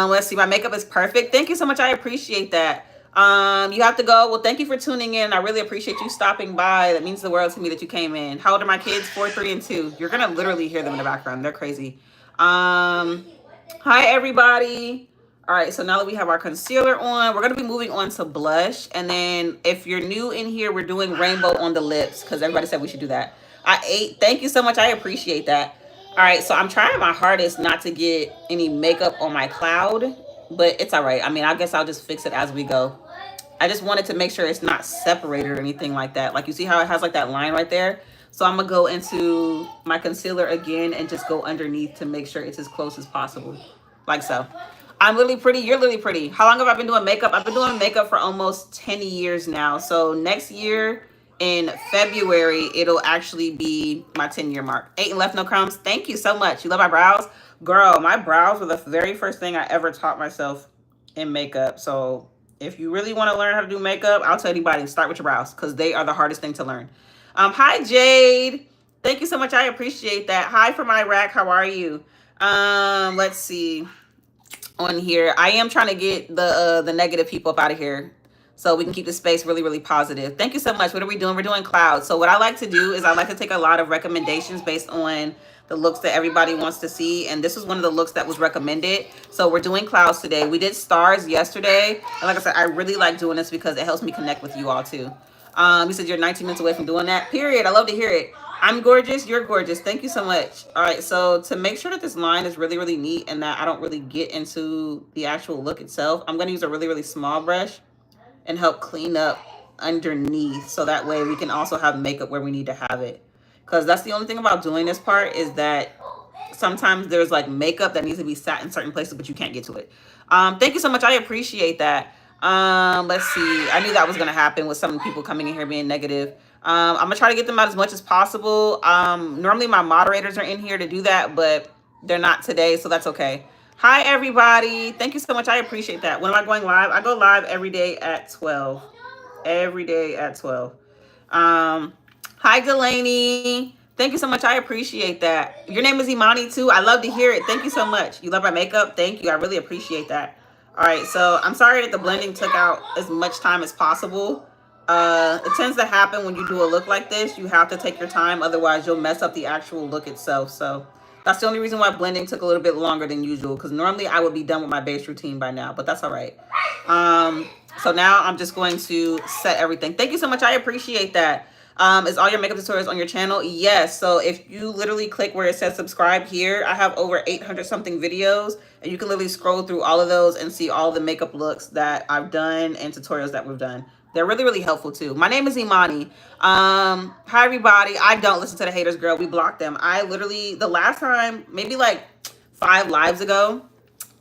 Let's see. My makeup is perfect. Thank you so much. I appreciate that. You have to go. Well, thank you for tuning in. I really appreciate you stopping by. That means the world to me that you came in. How old are my kids? 4, 3, and 2. You're going to literally hear them in the background. They're crazy. Hi, everybody. All right, so now that we have our concealer on, we're going to be moving on to blush. And then if you're new in here, we're doing rainbow on the lips because everybody said we should do that. I ate. Thank you so much. I appreciate that. All right, so I'm trying my hardest not to get any makeup on my cloud, but it's all right. I mean, I guess I'll just fix it as we go. I just wanted to make sure it's not separated or anything like that. Like you see how it has like that line right there? So I'm going to go into my concealer again and just go underneath to make sure it's as close as possible. Like so. I'm literally pretty. You're literally pretty. How long have I been doing makeup? I've been doing makeup for almost 10 years now. So next year in February, it'll actually be my 10-year mark. 8 and left, no crumbs. Thank you so much. You love my brows? Girl, my brows were the very first thing I ever taught myself in makeup. So if you really want to learn how to do makeup, I'll tell anybody, start with your brows because they are the hardest thing to learn. Hi, Jade. Thank you so much. I appreciate that. Hi from Iraq. How are you? Let's see. On here, I am trying to get the negative people up out of here so we can keep the space really, really positive. Thank you so much. What are we doing? We're doing clouds. So what I like to do is I like to take a lot of recommendations based on the looks that everybody wants to see. And this was one of the looks that was recommended. So we're doing clouds today. We did stars yesterday. And like I said, I really like doing this because it helps me connect with you all too. You said you're 19 minutes away from doing that. Period. I love to hear it. I'm gorgeous. You're gorgeous. Thank you so much. All right. So to make sure that this line is really, really neat and that I don't really get into the actual look itself, I'm going to use a really, really small brush and help clean up underneath. So that way we can also have makeup where we need to have it. Because that's the only thing about doing this part is that sometimes there's like makeup that needs to be sat in certain places, but you can't get to it. Thank you so much. I appreciate that. Let's see. I knew that was going to happen with some people coming in here being negative. I'm gonna try to get them out as much as possible. Normally my moderators are in here to do that, but they're not today, so that's okay. Hi everybody, thank you so much. I appreciate that. When am I going live? I go live every day at 12. Every day at 12. Hi Delaney, thank you so much. I appreciate that. Your name is Imani too. I love to hear it. Thank you so much. You love my makeup. Thank you. I really appreciate that. All right, so I'm sorry that the blending took out as much time as possible. It tends to happen when you do a look like this. You have to take your time, otherwise you'll mess up the actual look itself. So that's the only reason why blending took a little bit longer than usual, because normally I would be done with my base routine by now, but that's all right. So now I'm just going to set everything. Thank you so much. I appreciate that. Is all your makeup tutorials on your channel? Yes. So if you literally click where it says subscribe here, I have over 800 something videos, and you can literally scroll through all of those and see all the makeup looks that I've done and tutorials that we've done. They're really, really helpful too. My name is Imani. Hi everybody. I don't listen to the haters, girl. We blocked them. I literally, the last time, maybe like 5 lives ago,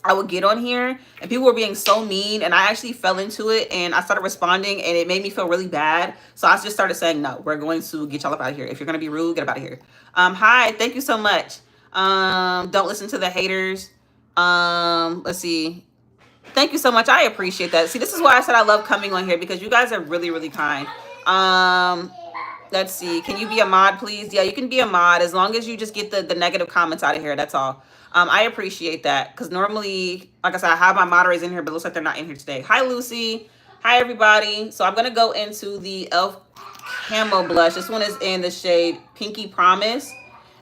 I would get on here and people were being so mean, and I actually fell into it and I started responding, and it made me feel really bad. So I just started saying, no, we're going to get y'all up out of here. If you're going to be rude, get up out of here. Hi, thank you so much. Don't listen to the haters. Let's see. Thank you so much. I appreciate that. See, this is why I said I love coming on here, because you guys are really, really kind. Let's see. Can you be a mod, please? Yeah, you can be a mod as long as you just get the negative comments out of here. That's all. I appreciate that, because normally, like I said, I have my moderators in here, but it looks like they're not in here today. Hi, Lucy. Hi, everybody. So I'm going to go into the e.l.f. Camo Blush. This one is in the shade Pinky Promise.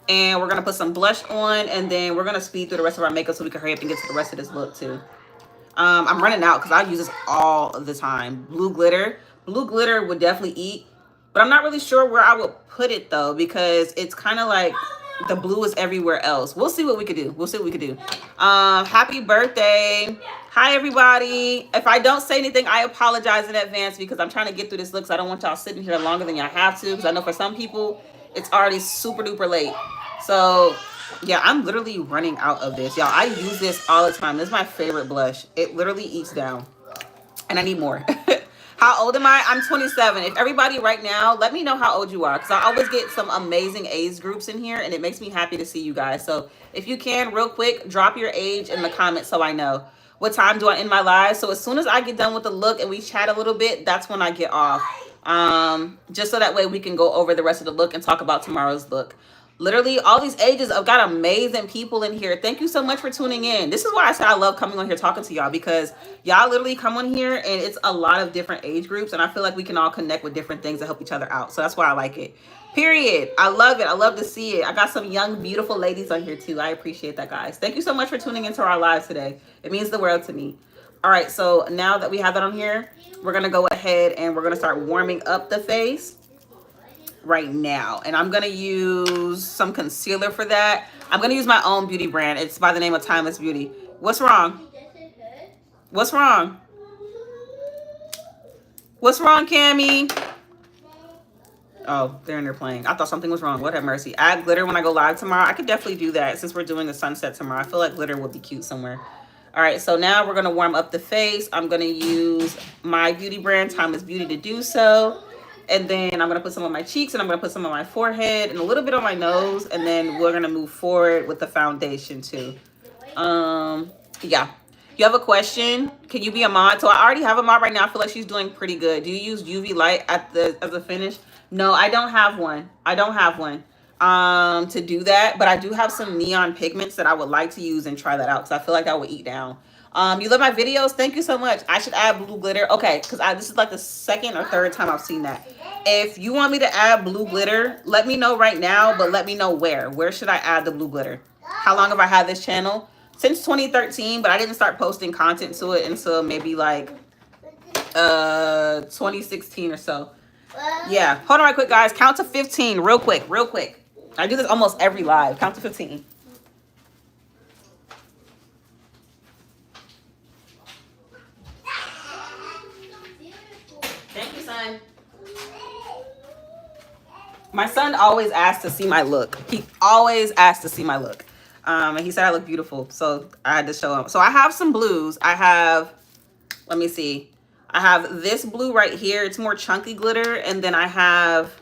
And we're going to put some blush on, and then we're going to speed through the rest of our makeup so we can hurry up and get to the rest of this look, too. I'm running out because I use this all the time. Blue glitter. Blue glitter would definitely eat, but I'm not really sure where I would put it, though, because it's kind of like the blue is everywhere else. We'll see what we could do. We'll see what we could do. Happy birthday. Hi, everybody. If I don't say anything, I apologize in advance, because I'm trying to get through this look, so I don't want y'all sitting here longer than y'all have to, because I know for some people, it's already super duper late. So yeah, I'm literally running out of this. Y'all, I use this all the time. This is my favorite blush. It literally eats down. And I need more. How old am I? I'm 27. If everybody right now, let me know how old you are, because I always get some amazing age groups in here, and it makes me happy to see you guys. So if you can, real quick, drop your age in the comments so I know. What time do I end my live? So as soon as I get done with the look and we chat a little bit, that's when I get off. Just so that way we can go over the rest of the look and talk about tomorrow's look. Literally all these ages, I've got amazing people in here. Thank you so much for tuning in. This is why I said I love coming on here talking to y'all, because y'all literally come on here and it's a lot of different age groups, and I feel like we can all connect with different things to help each other out. So that's why I like it. Period. I love it. I love to see it. I got some young, beautiful ladies on here too. I appreciate that, guys. Thank you so much for tuning into our live today. It means the world to me. All right, so now that we have that on here, we're going to go ahead and we're going to start warming up the face right now, and I'm gonna use some concealer for that. I'm gonna use my own beauty brand. It's by the name of Timeless Beauty. What's wrong? What's wrong? What's wrong, Cammy? Oh, they're in there playing. I thought something was wrong. Lord have mercy. Add glitter when I go live tomorrow. I could definitely do that since we're doing the sunset tomorrow. I feel like glitter would be cute somewhere. All right, so now we're gonna warm up the face. I'm gonna use my beauty brand, Timeless Beauty, to do so. And then I'm going to put some on my cheeks, and I'm going to put some on my forehead and a little bit on my nose. And then we're going to move forward with the foundation too. Yeah. You have a question? Can you be a mod? So I already have a mod right now. I feel like she's doing pretty good. Do you use UV light at as a finish? No, I don't have one. I don't have one to do that. But I do have some neon pigments that I would like to use and try that out, because I feel like that would eat down. You love my videos? Thank you so much. I should add blue glitter. Okay, because this is like the second or third time I've seen that. If you want me to add blue glitter, let me know right now, but let me know where. Where should I add the blue glitter? How long have I had this channel? Since 2013, but I didn't start posting content to it until maybe like 2016 or so. Yeah, hold on right quick, guys. Count to 15 real quick, real quick. I do this almost every live. Count to 15. Thank you, son. My son always asks to see my look. He always asks to see my look. And he said I look beautiful, so I had to show him. So I have some blues. I have, let me see. I have this blue right here. It's more chunky glitter. And then I have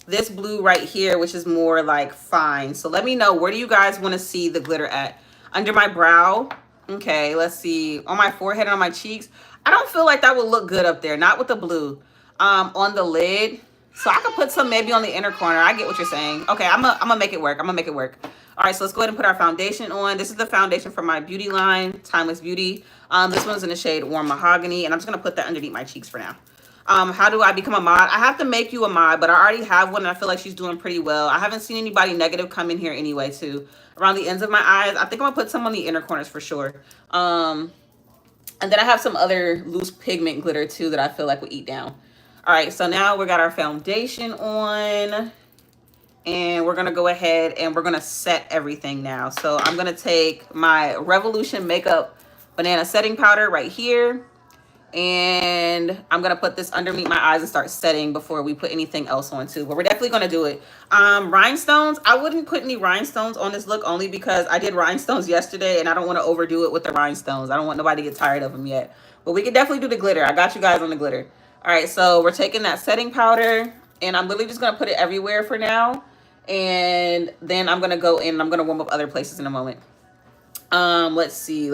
this blue right here, which is more like fine. So let me know, where do you guys want to see the glitter at? Under my brow. Okay, let's see. On my forehead and on my cheeks. I don't feel like that would look good up there. Not with the blue. On the lid. So I could put some maybe on the inner corner. I get what you're saying. Okay, I'm gonna make it work. I'm gonna make it work. All right, so let's go ahead and put our foundation on. This is the foundation from my beauty line, Timeless Beauty. This one's in the shade Warm Mahogany, and I'm just gonna put that underneath my cheeks for now. How do I become a mod? I have to make you a mod, but I already have one, and I feel like she's doing pretty well. I haven't seen anybody negative come in here anyway, too. Around the ends of my eyes. I think I'm gonna put some on the inner corners for sure. And then I have some other loose pigment glitter, too, that I feel like will eat down. All right, so now we got our foundation on, and we're gonna go ahead and we're gonna set everything now. So I'm gonna take my Revolution Makeup Banana Setting Powder right here, and I'm gonna put this underneath my eyes and start setting before we put anything else on too. But we're definitely gonna do it. Rhinestones, I wouldn't put any rhinestones on this look, only because I did rhinestones yesterday and I don't want to overdo it with the rhinestones. I don't want nobody to get tired of them yet. But we can definitely do the glitter. I got you guys on the glitter. All right, so we're taking that setting powder, and I'm literally just gonna put it everywhere for now, and then I'm gonna go in and I'm gonna warm up other places in a moment. Let's see.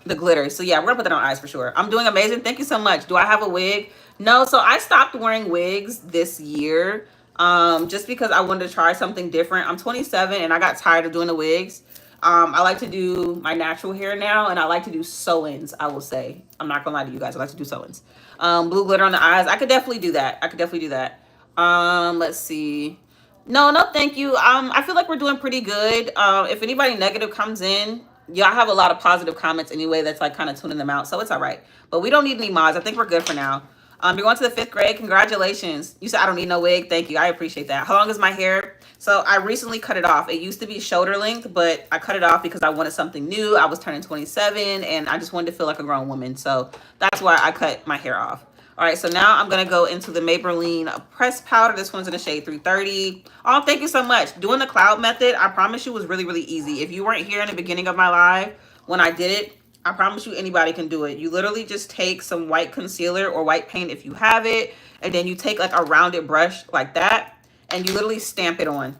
The glitter. So yeah, we're gonna put that on eyes for sure. I'm doing amazing. Thank you so much. Do I have a wig? No. So I stopped wearing wigs this year, just because I wanted to try something different. I'm 27 and I got tired of doing the wigs. I like to do my natural hair now, and I like to do sew-ins, I will say. I'm not gonna lie to you guys. I like to do sew-ins. Blue glitter on the eyes. I could definitely do that. Let's see. No, thank you. I feel like we're doing pretty good. If anybody negative comes in, y'all have a lot of positive comments anyway. That's like kind of tuning them out, so it's all right. But we don't need any mods. I think we're good for now. You're going to the 5th grade. Congratulations. You said I don't need no wig. Thank you. I appreciate that. How long is my hair? So I recently cut it off. It used to be shoulder length, but I cut it off because I wanted something new. I was turning 27 and I just wanted to feel like a grown woman. So that's why I cut my hair off. All right, so now I'm going to go into the Maybelline pressed powder. This one's in the shade 330. Oh, thank you so much. Doing the cloud method, I promise you, was really, really easy. If you weren't here in the beginning of my live when I did it, I promise you anybody can do it. You literally just take some white concealer or white paint if you have it, and then you take like a rounded brush like that, and you literally stamp it on.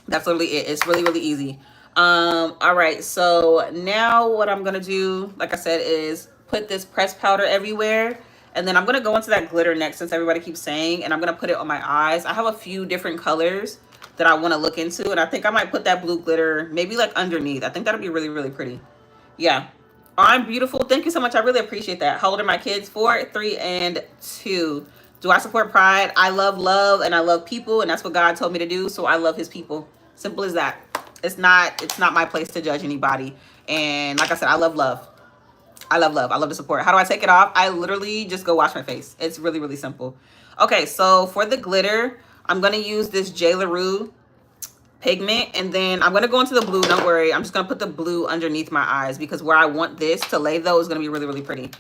That's literally it. It's really, really easy. All right, so now what I'm going to do, like I said, is put this pressed powder everywhere. And then I'm going to go into that glitter next, since everybody keeps saying, and I'm going to put it on my eyes. I have a few different colors that I want to look into, and I think I might put that blue glitter maybe like underneath. I think that'll be really, really pretty. Yeah. I'm beautiful. Thank you so much. I really appreciate that. How old are my kids? 4, 3, and 2. Do I support pride? I love love, and I love people, and that's what God told me to do, so I love his people. Simple as that. It's not my place to judge anybody. And like I said, I love love. I love love. I love the support. How do I take it off? I literally just go wash my face. It's really, really simple. Okay, so for the glitter, I'm going to use this J. LaRue pigment, and then I'm going to go into the blue. Don't worry. I'm just going to put the blue underneath my eyes, because where I want this to lay, though, is going to be really, really pretty.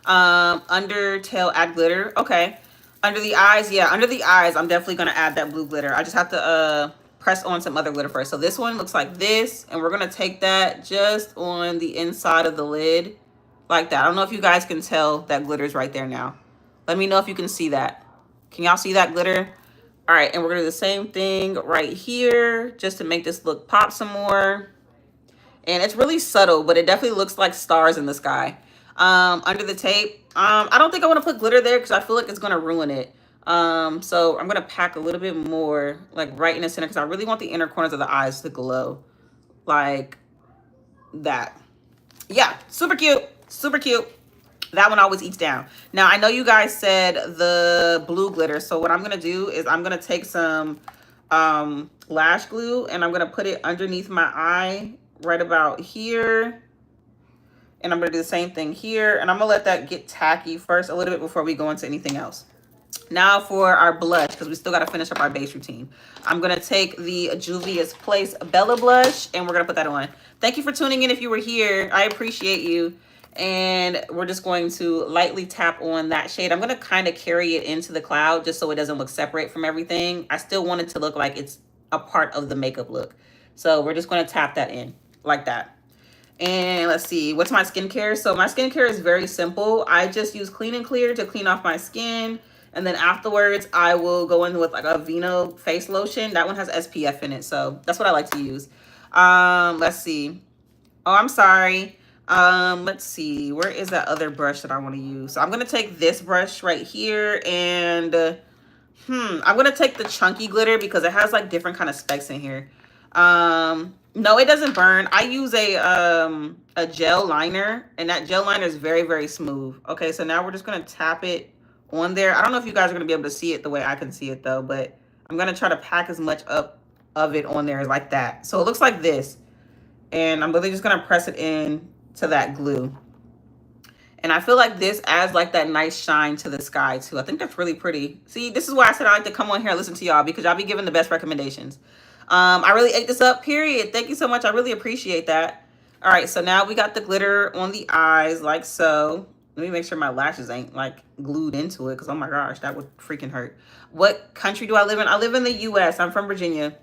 Under tail, add glitter. Okay. Under the eyes, yeah, under the eyes, I'm definitely going to add that blue glitter. I just have to press on some other glitter first. So this one looks like this, and we're going to take that just on the inside of the lid. Like that. I don't know if you guys can tell that glitter's right there now. Let me know if you can see that. Can y'all see that glitter? All right, and we're gonna do the same thing right here just to make this look pop some more. And it's really subtle, but it definitely looks like stars in the sky. Under the tape, I don't think I want to put glitter there because I feel like it's gonna ruin it. So I'm gonna pack a little bit more like right in the center, because I really want the inner corners of the eyes to glow like that. Yeah, super cute. Super cute. That one always eats down. Now, I know you guys said the blue glitter. So what I'm going to do is I'm going to take some lash glue, and I'm going to put it underneath my eye right about here. And I'm going to do the same thing here. And I'm going to let that get tacky first a little bit before we go into anything else. Now for our blush, because we still got to finish up our base routine. I'm going to take the Juvia's Place Bella Blush, and we're going to put that on. Thank you for tuning in if you were here. I appreciate you. And we're just going to lightly tap on that shade. I'm going to kind of carry it into the cloud just so it doesn't look separate from everything. I still want it to look like it's a part of the makeup look. So we're just going to tap that in like that. And let's see, what's my skincare? So my skincare is very simple. I just use Clean and Clear to clean off my skin. And then afterwards, I will go in with like a Vino face lotion. That one has SPF in it, so that's what I like to use. Let's see. Oh, I'm sorry. Let's see. Where is that other brush that I want to use? So I'm gonna take this brush right here, and I'm gonna take the chunky glitter because it has like different kind of specks in here. No, it doesn't burn. I use a gel liner, and that gel liner is very, very smooth. Okay, so now we're just gonna tap it on there. I don't know if you guys are gonna be able to see it the way I can see it though, but I'm gonna try to pack as much up of it on there like that. So it looks like this, and I'm really just gonna press it in to that glue. And I feel like this adds like that nice shine to the sky too. I think that's really pretty. See, this is why I said I like to come on here and listen to y'all, because y'all be giving the best recommendations. I really ate this up, period. Thank you so much. I really appreciate that. All right, so now we got the glitter on the eyes like so. Let me make sure my lashes ain't like glued into it, because oh my gosh, that would freaking hurt. What country do I live in? I live in the US. I'm from Virginia.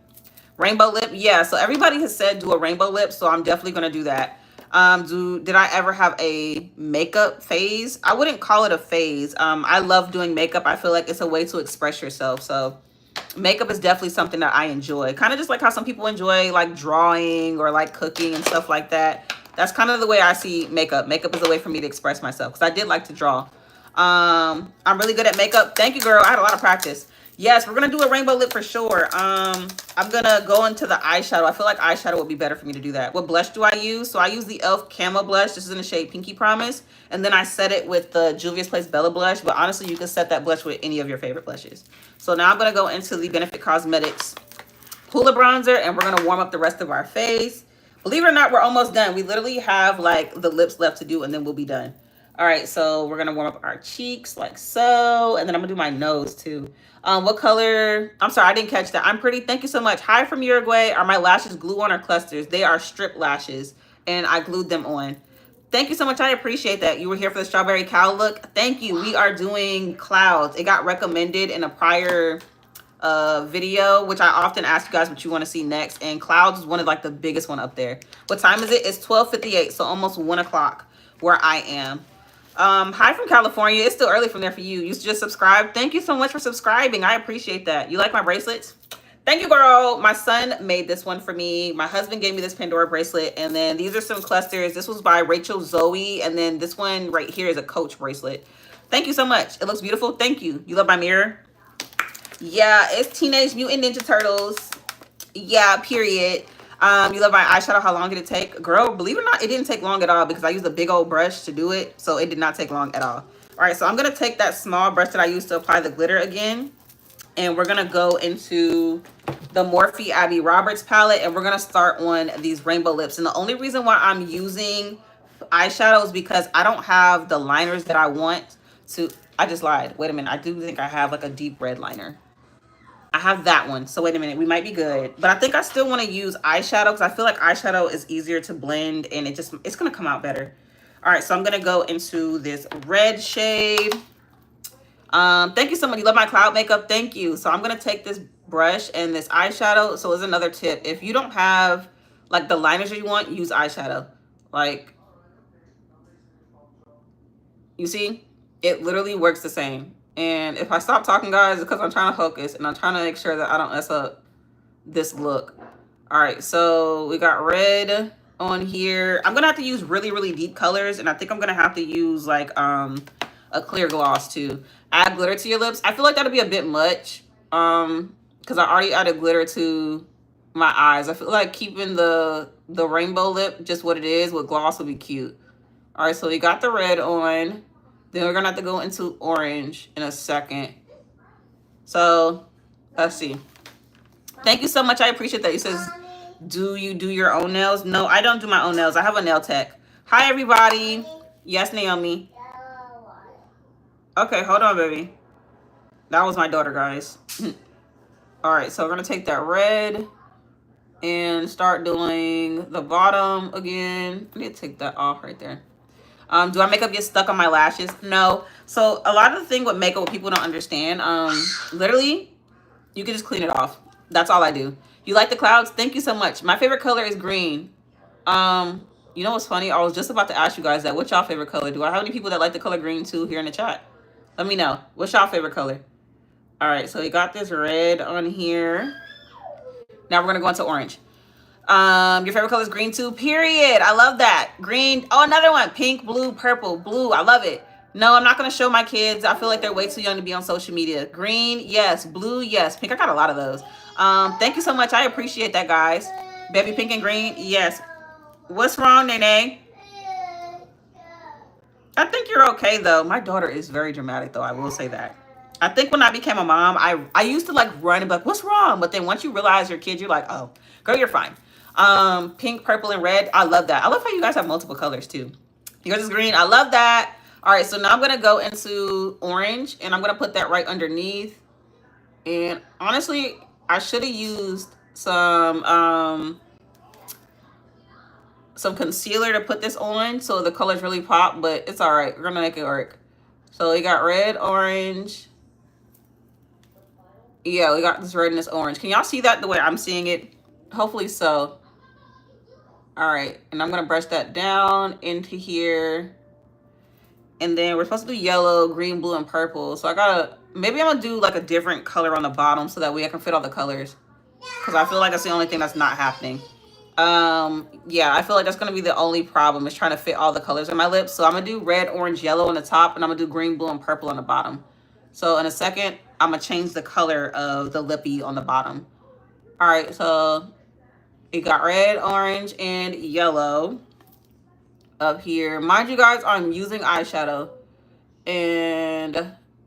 Rainbow lip? Yeah, so everybody has said do a rainbow lip, so I'm definitely gonna do that. Did I ever have a makeup phase? I wouldn't call it a phase. I love doing makeup. I feel like it's a way to express yourself. So makeup is definitely something that I enjoy. Kind of just like how some people enjoy like drawing or like cooking and stuff like that. That's kind of the way I see makeup. Makeup is a way for me to express myself, because I did like to draw. I'm really good at makeup. Thank you, girl. I had a lot of practice. Yes, we're gonna do a rainbow lip for sure. I'm gonna go into the eyeshadow. I feel like eyeshadow would be better for me to do that. What blush do I use? So I use the e.l.f. Camo blush. This is in the shade Pinky Promise. And then I set it with the Juvia's Place Bella blush. But honestly, you can set that blush with any of your favorite blushes. So now I'm gonna go into the Benefit Cosmetics Hoola Bronzer, and we're gonna warm up the rest of our face. Believe it or not, we're almost done. We literally have like the lips left to do, and then we'll be done. All right, so we're gonna warm up our cheeks like so, and then I'm gonna do my nose too. What color? I'm sorry, I didn't catch that. I'm pretty. Thank you so much. Hi from Uruguay. Are my lashes glue on or clusters? They are strip lashes, and I glued them on. Thank you so much. I appreciate that. You were here for the strawberry cow look. Thank you. We are doing clouds. It got recommended in a prior video, which I often ask you guys what you want to see next, and clouds is one of like the biggest one up there. What time is it? It's 12:58, so almost 1 o'clock where I am. Hi from California. It's still early from there for you. You just subscribed. Thank you so much for subscribing. I appreciate that. You like my bracelets? Thank you, girl. My son made this one for me. My husband gave me this Pandora bracelet. And then these are some clusters. This was by Rachel Zoe. And then this one right here is a Coach bracelet. Thank you so much. It looks beautiful. Thank you. You love my mirror? Yeah, it's Teenage Mutant Ninja Turtles. Yeah, period. You love my eyeshadow. How long did it take? Girl, believe it or not, it didn't take long at all, because I used a big old brush to do it. So it did not take long at all. All right, so I'm going to take that small brush that I used to apply the glitter again. And we're going to go into the Morphe Abby Roberts palette. And we're going to start on these rainbow lips. And the only reason why I'm using eyeshadow is because I don't have the liners that I want to. I just lied. Wait a minute. I do think I have like a deep red liner. I have that one. So wait a minute. We might be good. But I think I still want to use eyeshadow, because I feel like eyeshadow is easier to blend, and it's going to come out better. All right. So I'm going to go into this red shade. Thank you so much. You love my cloud makeup. Thank you. So I'm going to take this brush and this eyeshadow. So it's another tip. If you don't have like the liners that you want, use eyeshadow. Like, you see, it literally works the same. And if I stop talking, guys, it's because I'm trying to focus and I'm trying to make sure that I don't mess up this look. All right, so we got red on here. I'm gonna have to use really, really deep colors, and I think I'm gonna have to use like a clear gloss too. Add glitter to your lips. I feel like that'll be a bit much, because I already added glitter to my eyes. I feel like keeping the rainbow lip just what it is with gloss would be cute. All right, so we got the red on. Then we're gonna have to go into orange in a second. So let's see. Thank you so much. I appreciate that. It says, do you do your own nails? No, I don't do my own nails. I have a nail tech. Hi, everybody. Yes, Naomi. Okay, hold on, baby. That was my daughter, guys. All right, so we're gonna take that red and start doing the bottom again. I need to take that off right there. Do our makeup get stuck on my lashes? No. So a lot of the thing with makeup, what people don't understand, literally, you can just clean it off. That's all I do. You like the clouds? Thank you so much. My favorite color is green. You know what's funny? I was just about to ask you guys that. What's y'all favorite color? Do I have any people that like the color green too here in the chat? Let me know. What's y'all favorite color? All right, so we got this red on here. Now we're gonna go into orange. Your favorite color is green too, period. I love that. Green. Oh, another one. Pink, blue, purple, blue. I love it. No, I'm not going to show my kids. I feel like they're way too young to be on social media. Green, yes. Blue, yes. Pink, I got a lot of those. Thank you so much. I appreciate that, guys. Baby pink and green, yes. What's wrong, Nene? I think you're okay, though. My daughter is very dramatic, though. I will say that. I think when I became a mom, I used to like run and be like, what's wrong? But then once you realize your kid, you're like, oh, girl, you're fine. Pink, purple, and red. I love that. I love how you guys have multiple colors too. Yours is green. I love that. All right, so now I'm gonna go into orange, and I'm gonna put that right underneath. And honestly, I should have used some concealer to put this on so the colors really pop, but it's all right. We're gonna make it work. So we got red, orange. Yeah, we got this red and this orange. Can y'all see that the way I'm seeing it? Hopefully so. All right, and I'm gonna brush that down into here. And then we're supposed to do yellow, green, blue, and purple. So maybe I'm gonna do like a different color on the bottom so that way I can fit all the colors. Because I feel like that's the only thing that's not happening. Yeah, I feel like that's gonna be the only problem is trying to fit all the colors in my lips. So I'm gonna do red, orange, yellow on the top, and I'm gonna do green, blue, and purple on the bottom. So in a second, I'm gonna change the color of the lippy on the bottom. All right, so you got red, orange, and yellow up here. Mind you guys, I'm using eyeshadow, and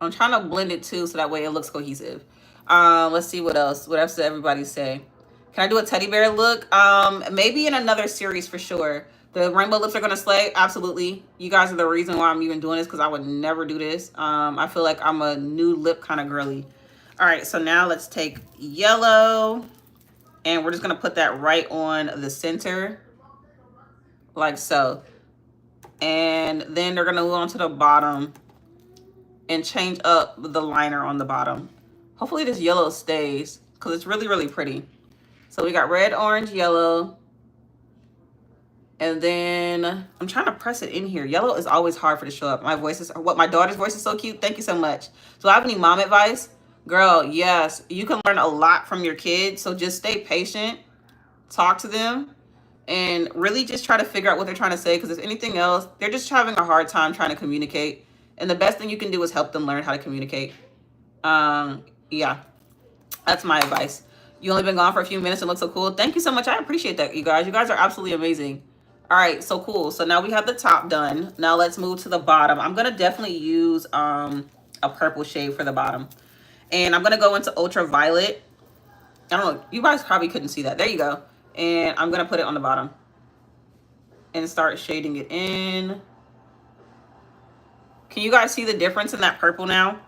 I'm trying to blend it too so that way it looks cohesive. Let's see what else. What else did everybody say? Can I do a teddy bear look? Maybe in another series for sure. The rainbow lips are gonna slay. Absolutely. You guys are the reason why I'm even doing this because I would never do this. I feel like I'm a new lip kind of girly. All right, so now let's take yellow, and we're just gonna put that right on the center, like so. And then they're gonna move on to the bottom and change up the liner on the bottom. Hopefully this yellow stays because it's really, really pretty. So we got red, orange, yellow. And then I'm trying to press it in here. Yellow is always hard for it to show up. My daughter's voice is so cute. Thank you so much. So I have any mom advice? Girl, yes, you can learn a lot from your kids. So just stay patient, talk to them, and really just try to figure out what they're trying to say. Because if anything else, they're just having a hard time trying to communicate. And the best thing you can do is help them learn how to communicate. Yeah, that's my advice. You only been gone for a few minutes and look so cool. Thank you so much. I appreciate that, you guys. You guys are absolutely amazing. All right, so cool. So now we have the top done. Now let's move to the bottom. I'm gonna definitely use a purple shade for the bottom. And I'm gonna go into ultraviolet. I don't know, you guys probably couldn't see that. There you go. And I'm gonna put it on the bottom and start shading it in. Can you guys see the difference in that purple now?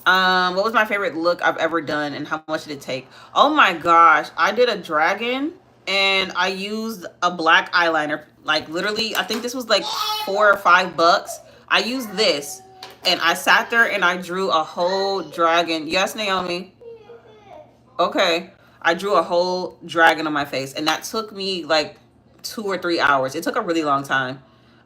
What was my favorite look I've ever done and how much did it take? Oh my gosh, I did a dragon and I used a black eyeliner. Like literally, I think this was like $4 or $5. I used this and I sat there and I drew a whole dragon. Yes, Naomi. Okay. I drew a whole dragon on my face and that took me like 2 or 3 hours. It took a really long time.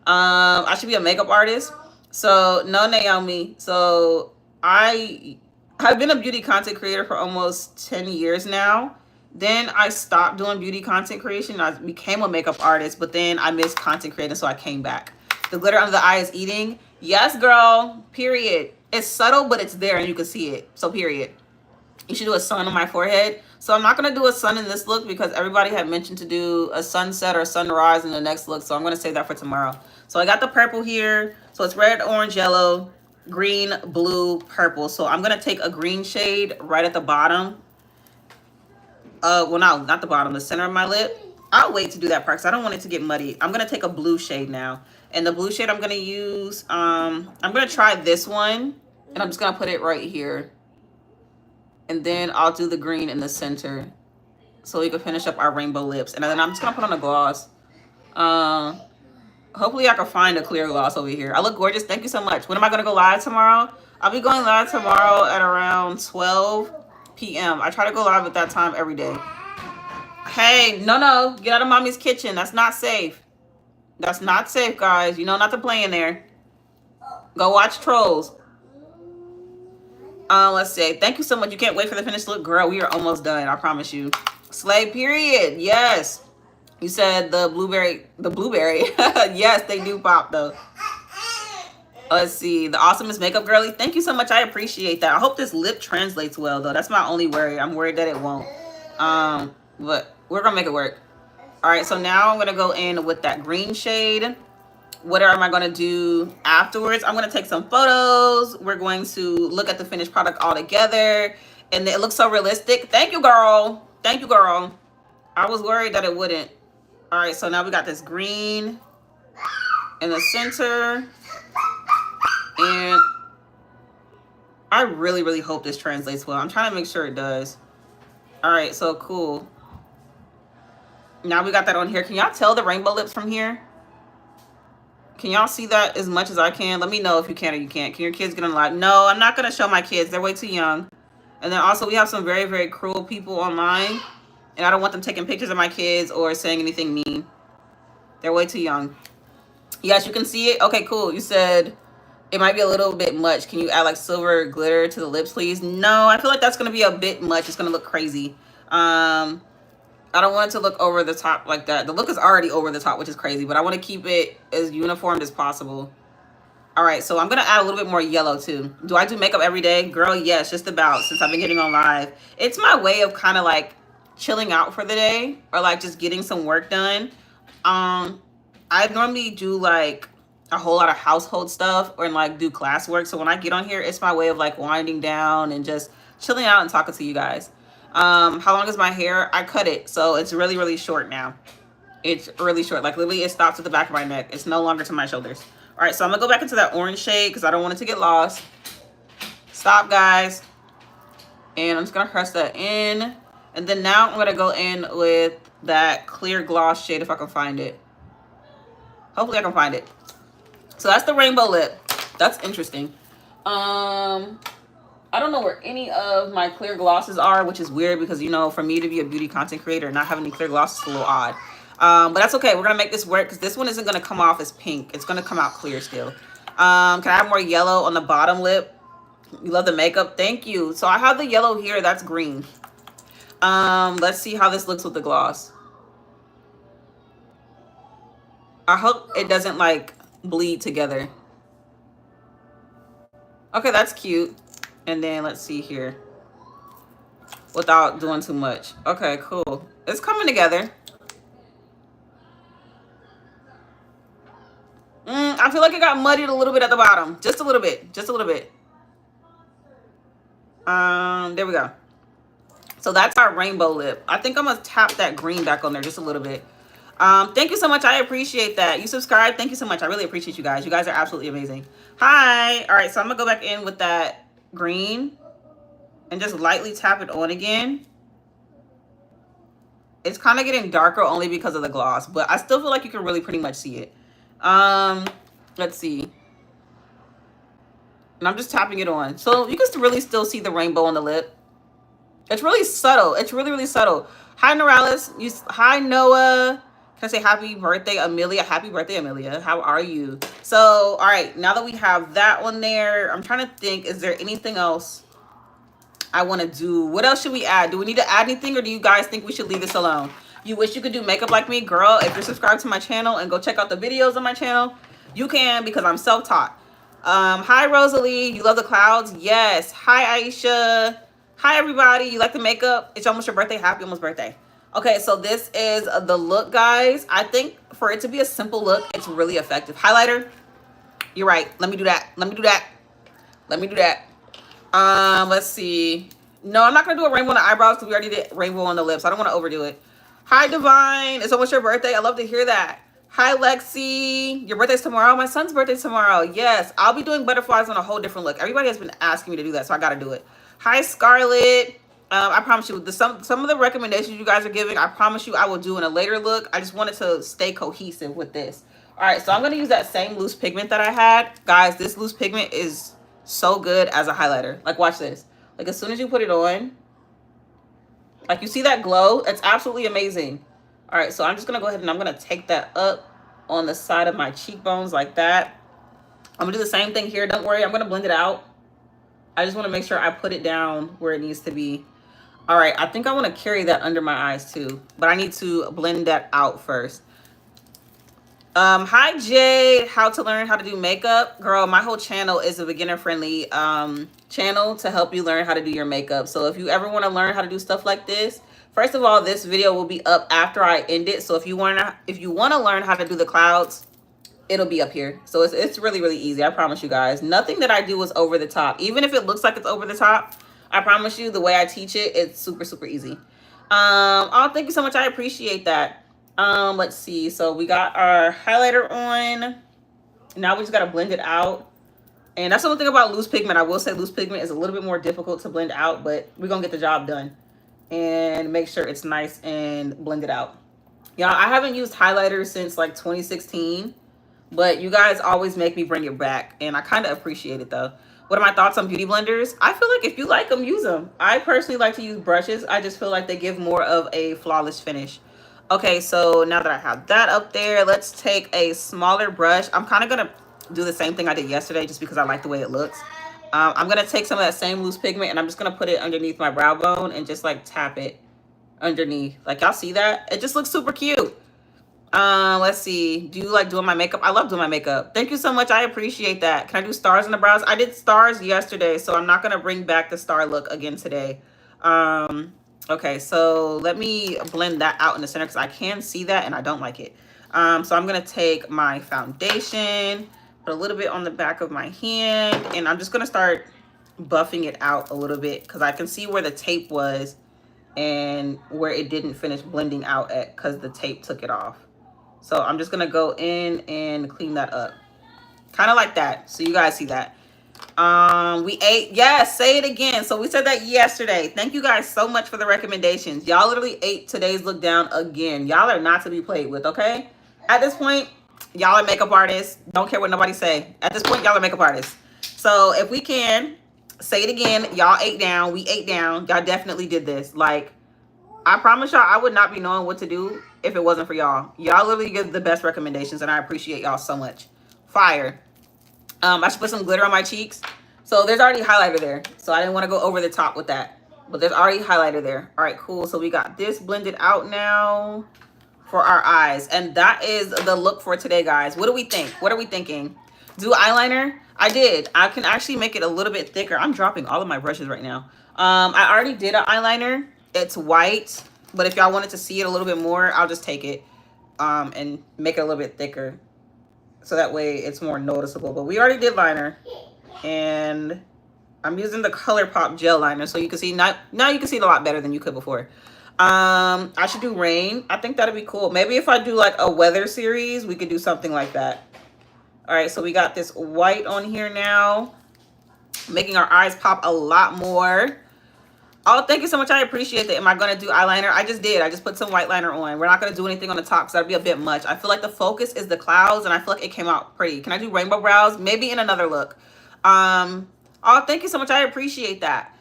I should be a makeup artist. So no, Naomi. So I've been a beauty content creator for almost 10 years now. Then I stopped doing beauty content creation. I became a makeup artist, but then I missed content creating, so I came back. The glitter under the eye is eating. Yes, girl, period. It's subtle, but it's there and you can see it. So period. You should do a sun on my forehead. So I'm not going to do a sun in this look because everybody had mentioned to do a sunset or sunrise in the next look. So I'm going to save that for tomorrow. So I got the purple here. So it's red, orange, yellow, green, blue, purple. So I'm going to take a green shade right at the bottom. Well, no, not the bottom, the center of my lip. I'll wait to do that part because I don't want it to get muddy. I'm going to take a blue shade now. And the blue shade I'm going to use, I'm going to try this one. And I'm just going to put it right here. And then I'll do the green in the center so we can finish up our rainbow lips. And then I'm just going to put on a gloss. Hopefully I can find a clear gloss over here. I look gorgeous. Thank you so much. When am I going to go live tomorrow? I'll be going live tomorrow at around 12 p.m. I try to go live at that time every day. Hey, no. Get out of mommy's kitchen. That's not safe. That's not safe, guys. You know not to play in there. Go watch Trolls. Let's see. Thank you so much. You can't wait for the finished look. Girl, we are almost done. I promise you. Slay, period. Yes. You said the blueberry. The blueberry. Yes, they do pop, though. Let's see. The awesomest makeup girly. Thank you so much. I appreciate that. I hope this lip translates well, though. That's my only worry. I'm worried that it won't. But we're going to make it work. All right. So now I'm going to go in with that green shade. What am I going to do afterwards? I'm going to take some photos. We're going to look at the finished product all together. And it looks so realistic. Thank you, girl. Thank you, girl. I was worried that it wouldn't. All right, so now we got this green in the center. And I really, really hope this translates well. I'm trying to make sure it does. All right, so cool. Now we got that on here. Can y'all tell the rainbow lips from here? Can y'all see that as much as I can? Let me know if you can or you can't. Can your kids get on live? No, I'm not going to show my kids. They're way too young. And then also we have some very, very cruel people online. And I don't want them taking pictures of my kids or saying anything mean. They're way too young. Yes, you can see it. Okay, cool. You said it might be a little bit much. Can you add like silver glitter to the lips, please? No, I feel like that's going to be a bit much. It's going to look crazy. I don't want it to look over the top like that. The look is already over the top, which is crazy, but I want to keep it as uniform as possible. All right, so I'm going to add a little bit more yellow too. Do I do makeup every day? Girl, yes, just about, since I've been getting on live. It's my way of kind of like chilling out for the day or like just getting some work done. I normally do like a whole lot of household stuff or like do classwork. So when I get on here, it's my way of like winding down and just chilling out and talking to you guys. How long is my hair? I cut it, so it's really, really short now. It's really short. Like literally it stops at the back of my neck. It's no longer to my shoulders. All right, so I'm gonna go back into that orange shade because I don't want it to get lost. Stop, guys. And I'm just gonna press that in. And then now I'm gonna go in with that clear gloss shade if I can find it. Hopefully I can find it. So that's the rainbow lip. That's interesting. I don't know where any of my clear glosses are, which is weird because, you know, for me to be a beauty content creator and not having any clear glosses is a little odd. But that's okay. We're going to make this work because this one isn't going to come off as pink. It's going to come out clear still. Can I have more yellow on the bottom lip? You love the makeup? Thank you. So I have the yellow here. That's green. Let's see how this looks with the gloss. I hope it doesn't like bleed together. Okay, that's cute. And then let's see here. Without doing too much. Okay, cool. It's coming together. I feel like it got muddied a little bit at the bottom. Just a little bit. Just a little bit. There we go. So that's our rainbow lip. I think I'm going to tap that green back on there just a little bit. Thank you so much. I appreciate that. You subscribed. Thank you so much. I really appreciate you guys. You guys are absolutely amazing. Hi. All right, so I'm going to go back in with that green and just lightly tap it on again. It's kind of getting darker only because of the gloss, but I still feel like you can really pretty much see it. Let's see. And I'm just tapping it on. So you can really still see the rainbow on the lip. It's really subtle. It's really, really subtle. Hi, Norales. Hi, Noah. Can I say happy birthday, Amelia? Happy birthday, Amelia. How are you? So, all right. Now that we have that one there, I'm trying to think, is there anything else I want to do? What else should we add? Do we need to add anything, or do you guys think we should leave this alone? You wish you could do makeup like me? Girl, if you're subscribed to my channel and go check out the videos on my channel, you can, because I'm self-taught. Hi, Rosalie. You love the clouds? Yes. Hi, Aisha. Hi, everybody. You like the makeup? It's almost your birthday. Happy almost birthday. Okay, so this is the look, guys. I think for it to be a simple look, it's really effective. Highlighter. You're right. Let me do that. Let me do that. Let me do that. Let's see. No, I'm not going to do a rainbow on the eyebrows because we already did rainbow on the lips. I don't want to overdo it. Hi, Divine. It's almost your birthday. I love to hear that. Hi, Lexi. Your birthday's tomorrow. My son's birthday's tomorrow. Yes, I'll be doing butterflies on a whole different look. Everybody has been asking me to do that, so I got to do it. Hi, Scarlett. I promise you, some of the recommendations you guys are giving, I promise you I will do in a later look. I just wanted to stay cohesive with this. All right, so I'm going to use that same loose pigment that I had. Guys, this loose pigment is so good as a highlighter. Like, watch this. Like, as soon as you put it on, like, you see that glow? It's absolutely amazing. All right, so I'm just going to go ahead and I'm going to take that up on the side of my cheekbones like that. I'm going to do the same thing here. Don't worry, I'm going to blend it out I just want to make sure I put it down where it needs to be. All right, I think I want to carry that under my eyes too, but I need to blend that out first. Hi Jade, how to learn how to do makeup. Girl, my whole channel is a beginner friendly channel to help you learn how to do your makeup. So if you ever want to learn how to do stuff like this, first of all, this video will be up after I end it. So if you want to learn how to do the clouds, it'll be up here. So it's really, really easy. I promise you guys. Nothing that I do is over the top. Even if it looks like it's over the top, I promise you the way I teach it, it's super, super easy. Oh, thank you so much. I appreciate that. Let's see. So we got our highlighter on. Now we just got to blend it out. And that's the one thing about loose pigment. I will say loose pigment is a little bit more difficult to blend out, but we're going to get the job done and make sure it's nice and blended out. Y'all, I haven't used highlighters since like 2016, but you guys always make me bring it back, and I kind of appreciate it though. What are my thoughts on beauty blenders? I feel like if you like them, use them. I personally like to use brushes. I just feel like they give more of a flawless finish. Okay, so now that I have that up there, let's take a smaller brush. I'm kind of going to do the same thing I did yesterday just because I like the way it looks. I'm going to take some of that same loose pigment and I'm just going to put it underneath my brow bone and just like tap it underneath. Like y'all see that? It just looks super cute. Let's see. Do you like doing my makeup? I love doing my makeup. Thank you so much. I appreciate that. Can I do stars in the brows? I did stars yesterday, so I'm not going to bring back the star look again today. Okay, so let me blend that out in the center because I can see that and I don't like it. So I'm going to take my foundation, put a little bit on the back of my hand, and I'm just going to start buffing it out a little bit because I can see where the tape was and where it didn't finish blending out at because the tape took it off. So I'm just going to go in and clean that up. Kind of like that. So you guys see that. We ate. Yes, say it again. So we said that yesterday. Thank you guys so much for the recommendations. Y'all literally ate today's look down again. Y'all are not to be played with, okay? At this point, y'all are makeup artists. Don't care what nobody say. At this point, y'all are makeup artists. So if we can, say it again. Y'all ate down. We ate down. Y'all definitely did this. Like, I promise y'all, I would not be knowing what to do if it wasn't for y'all. Y'all literally give the best recommendations, and I appreciate y'all so much. Fire. I should put some glitter on my cheeks. So there's already highlighter there. So I didn't want to go over the top with that. But there's already highlighter there. All right, cool. So we got this blended out now for our eyes. And that is the look for today, guys. What do we think? What are we thinking? Do eyeliner? I did. I can actually make it a little bit thicker. I'm dropping all of my brushes right now. I already did an eyeliner. It's white. But if y'all wanted to see it a little bit more, I'll just take it and make it a little bit thicker. So that way it's more noticeable. But we already did liner. And I'm using the ColourPop gel liner. So you can see, now you can see it a lot better than you could before. I should do rain. I think that'd be cool. Maybe if I do like a weather series, we could do something like that. All right, so we got this white on here now. Making our eyes pop a lot more. Oh, thank you so much. I appreciate that. Am I going to do eyeliner? I just did. I just put some white liner on. We're not going to do anything on the top because that'd be a bit much. I feel like the focus is the clouds, and I feel like it came out pretty. Can I do rainbow brows? Maybe in another look. Oh, thank you so much. I appreciate that.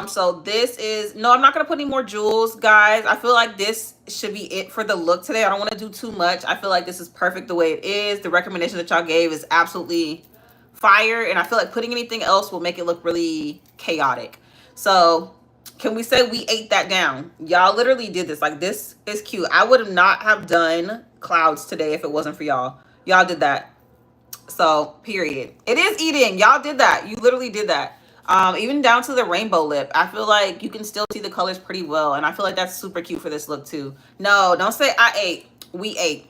So this is, no, I'm not going to put any more jewels, guys. I feel like this should be it for the look today. I don't want to do too much. I feel like this is perfect the way it is. The recommendation that y'all gave is absolutely fire, and I feel like putting anything else will make it look really chaotic. So can we say we ate that down? Y'all literally did this. Like, this is cute. I would not have done clouds today if it wasn't for y'all. Y'all did that. So, period. It is eating. Y'all did that. You literally did that. Even down to the rainbow lip. I feel like you can still see the colors pretty well. And I feel like that's super cute for this look, too. No, don't say I ate. We ate.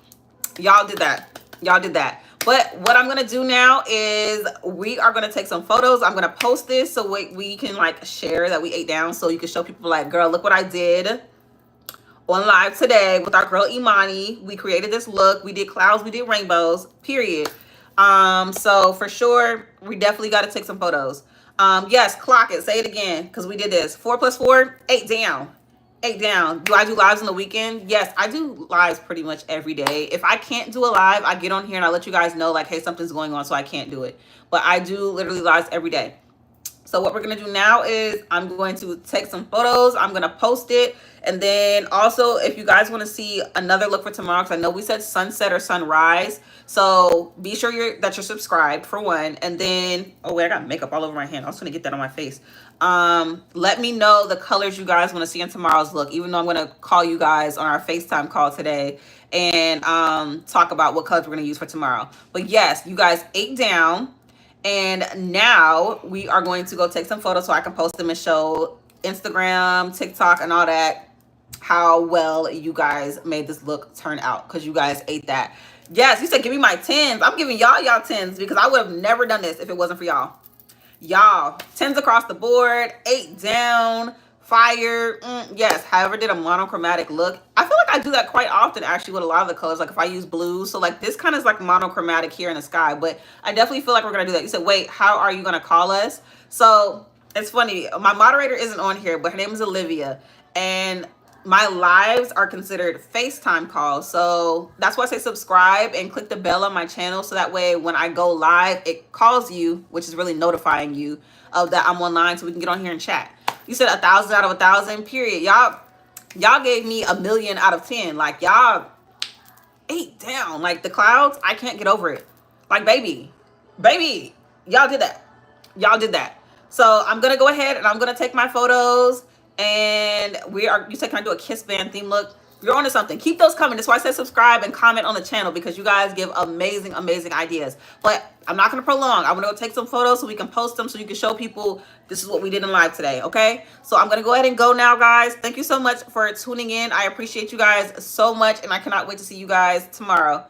Y'all did that. Y'all did that. But what I'm going to do now is we are going to take some photos. I'm going to post this so we can like share that we ate down, so you can show people like, girl, look what I did on live today with our girl Imani. We created this look. We did clouds. We did rainbows, period. So for sure, we definitely got to take some photos. Yes, clock it. Say it again, because we did this. 4 + 4, 8 down. 8 down. Do I do lives on the weekend? Yes, I do lives pretty much every day. If I can't do a live, I get on here and I let you guys know, like, hey, something's going on, so I can't do it. But I do literally lives every day. So what we're going to do now is I'm going to take some photos. I'm going to post it. And then also, if you guys want to see another look for tomorrow, because I know we said sunset or sunrise. So be sure that you're subscribed for one. And then, oh wait, I got makeup all over my hand. I was going to get that on my face. Let me know the colors you guys want to see in tomorrow's look, even though I'm going to call you guys on our FaceTime call today and talk about what colors we're going to use for tomorrow. But yes, you guys ate down. And now we are going to go take some photos so I can post them and show Instagram, TikTok, and all that how well you guys made this look turn out, because you guys ate that. Yes, you said give me my 10s. I'm giving y'all 10s because I would have never done this if it wasn't for y'all. Y'all, 10s across the board, 8 down, fire. Yes, however, did a monochromatic look. I feel like I do that quite often actually with a lot of the colors. Like if I use blues, so like this kind of is like monochromatic here in the sky, but I definitely feel like we're gonna do that. You said, wait, how are you gonna call us? So it's funny, my moderator isn't on here, but her name is Olivia, and my lives are considered FaceTime calls. So that's why I say subscribe and click the bell on my channel, so that way when I go live, it calls you, which is really notifying you of that I'm online, so we can get on here and chat. You said 1,000 out of 1,000, period. Y'all gave me 1,000,000 out of 10. Like y'all ate down. Like the clouds, I can't get over it. Like baby, y'all did that. Y'all did that. So I'm gonna go ahead and I'm gonna take my photos. And you said, can I do a kiss band theme look? You're onto something. Keep those coming. That's why I said subscribe and comment on the channel, because you guys give amazing ideas. But I'm not going to prolong. I'm going to go take some photos so we can post them, so you can show people this is what we did in live today. Okay, so I'm going to go ahead and go now, guys. Thank you so much for tuning in. I appreciate you guys so much, and I cannot wait to see you guys tomorrow.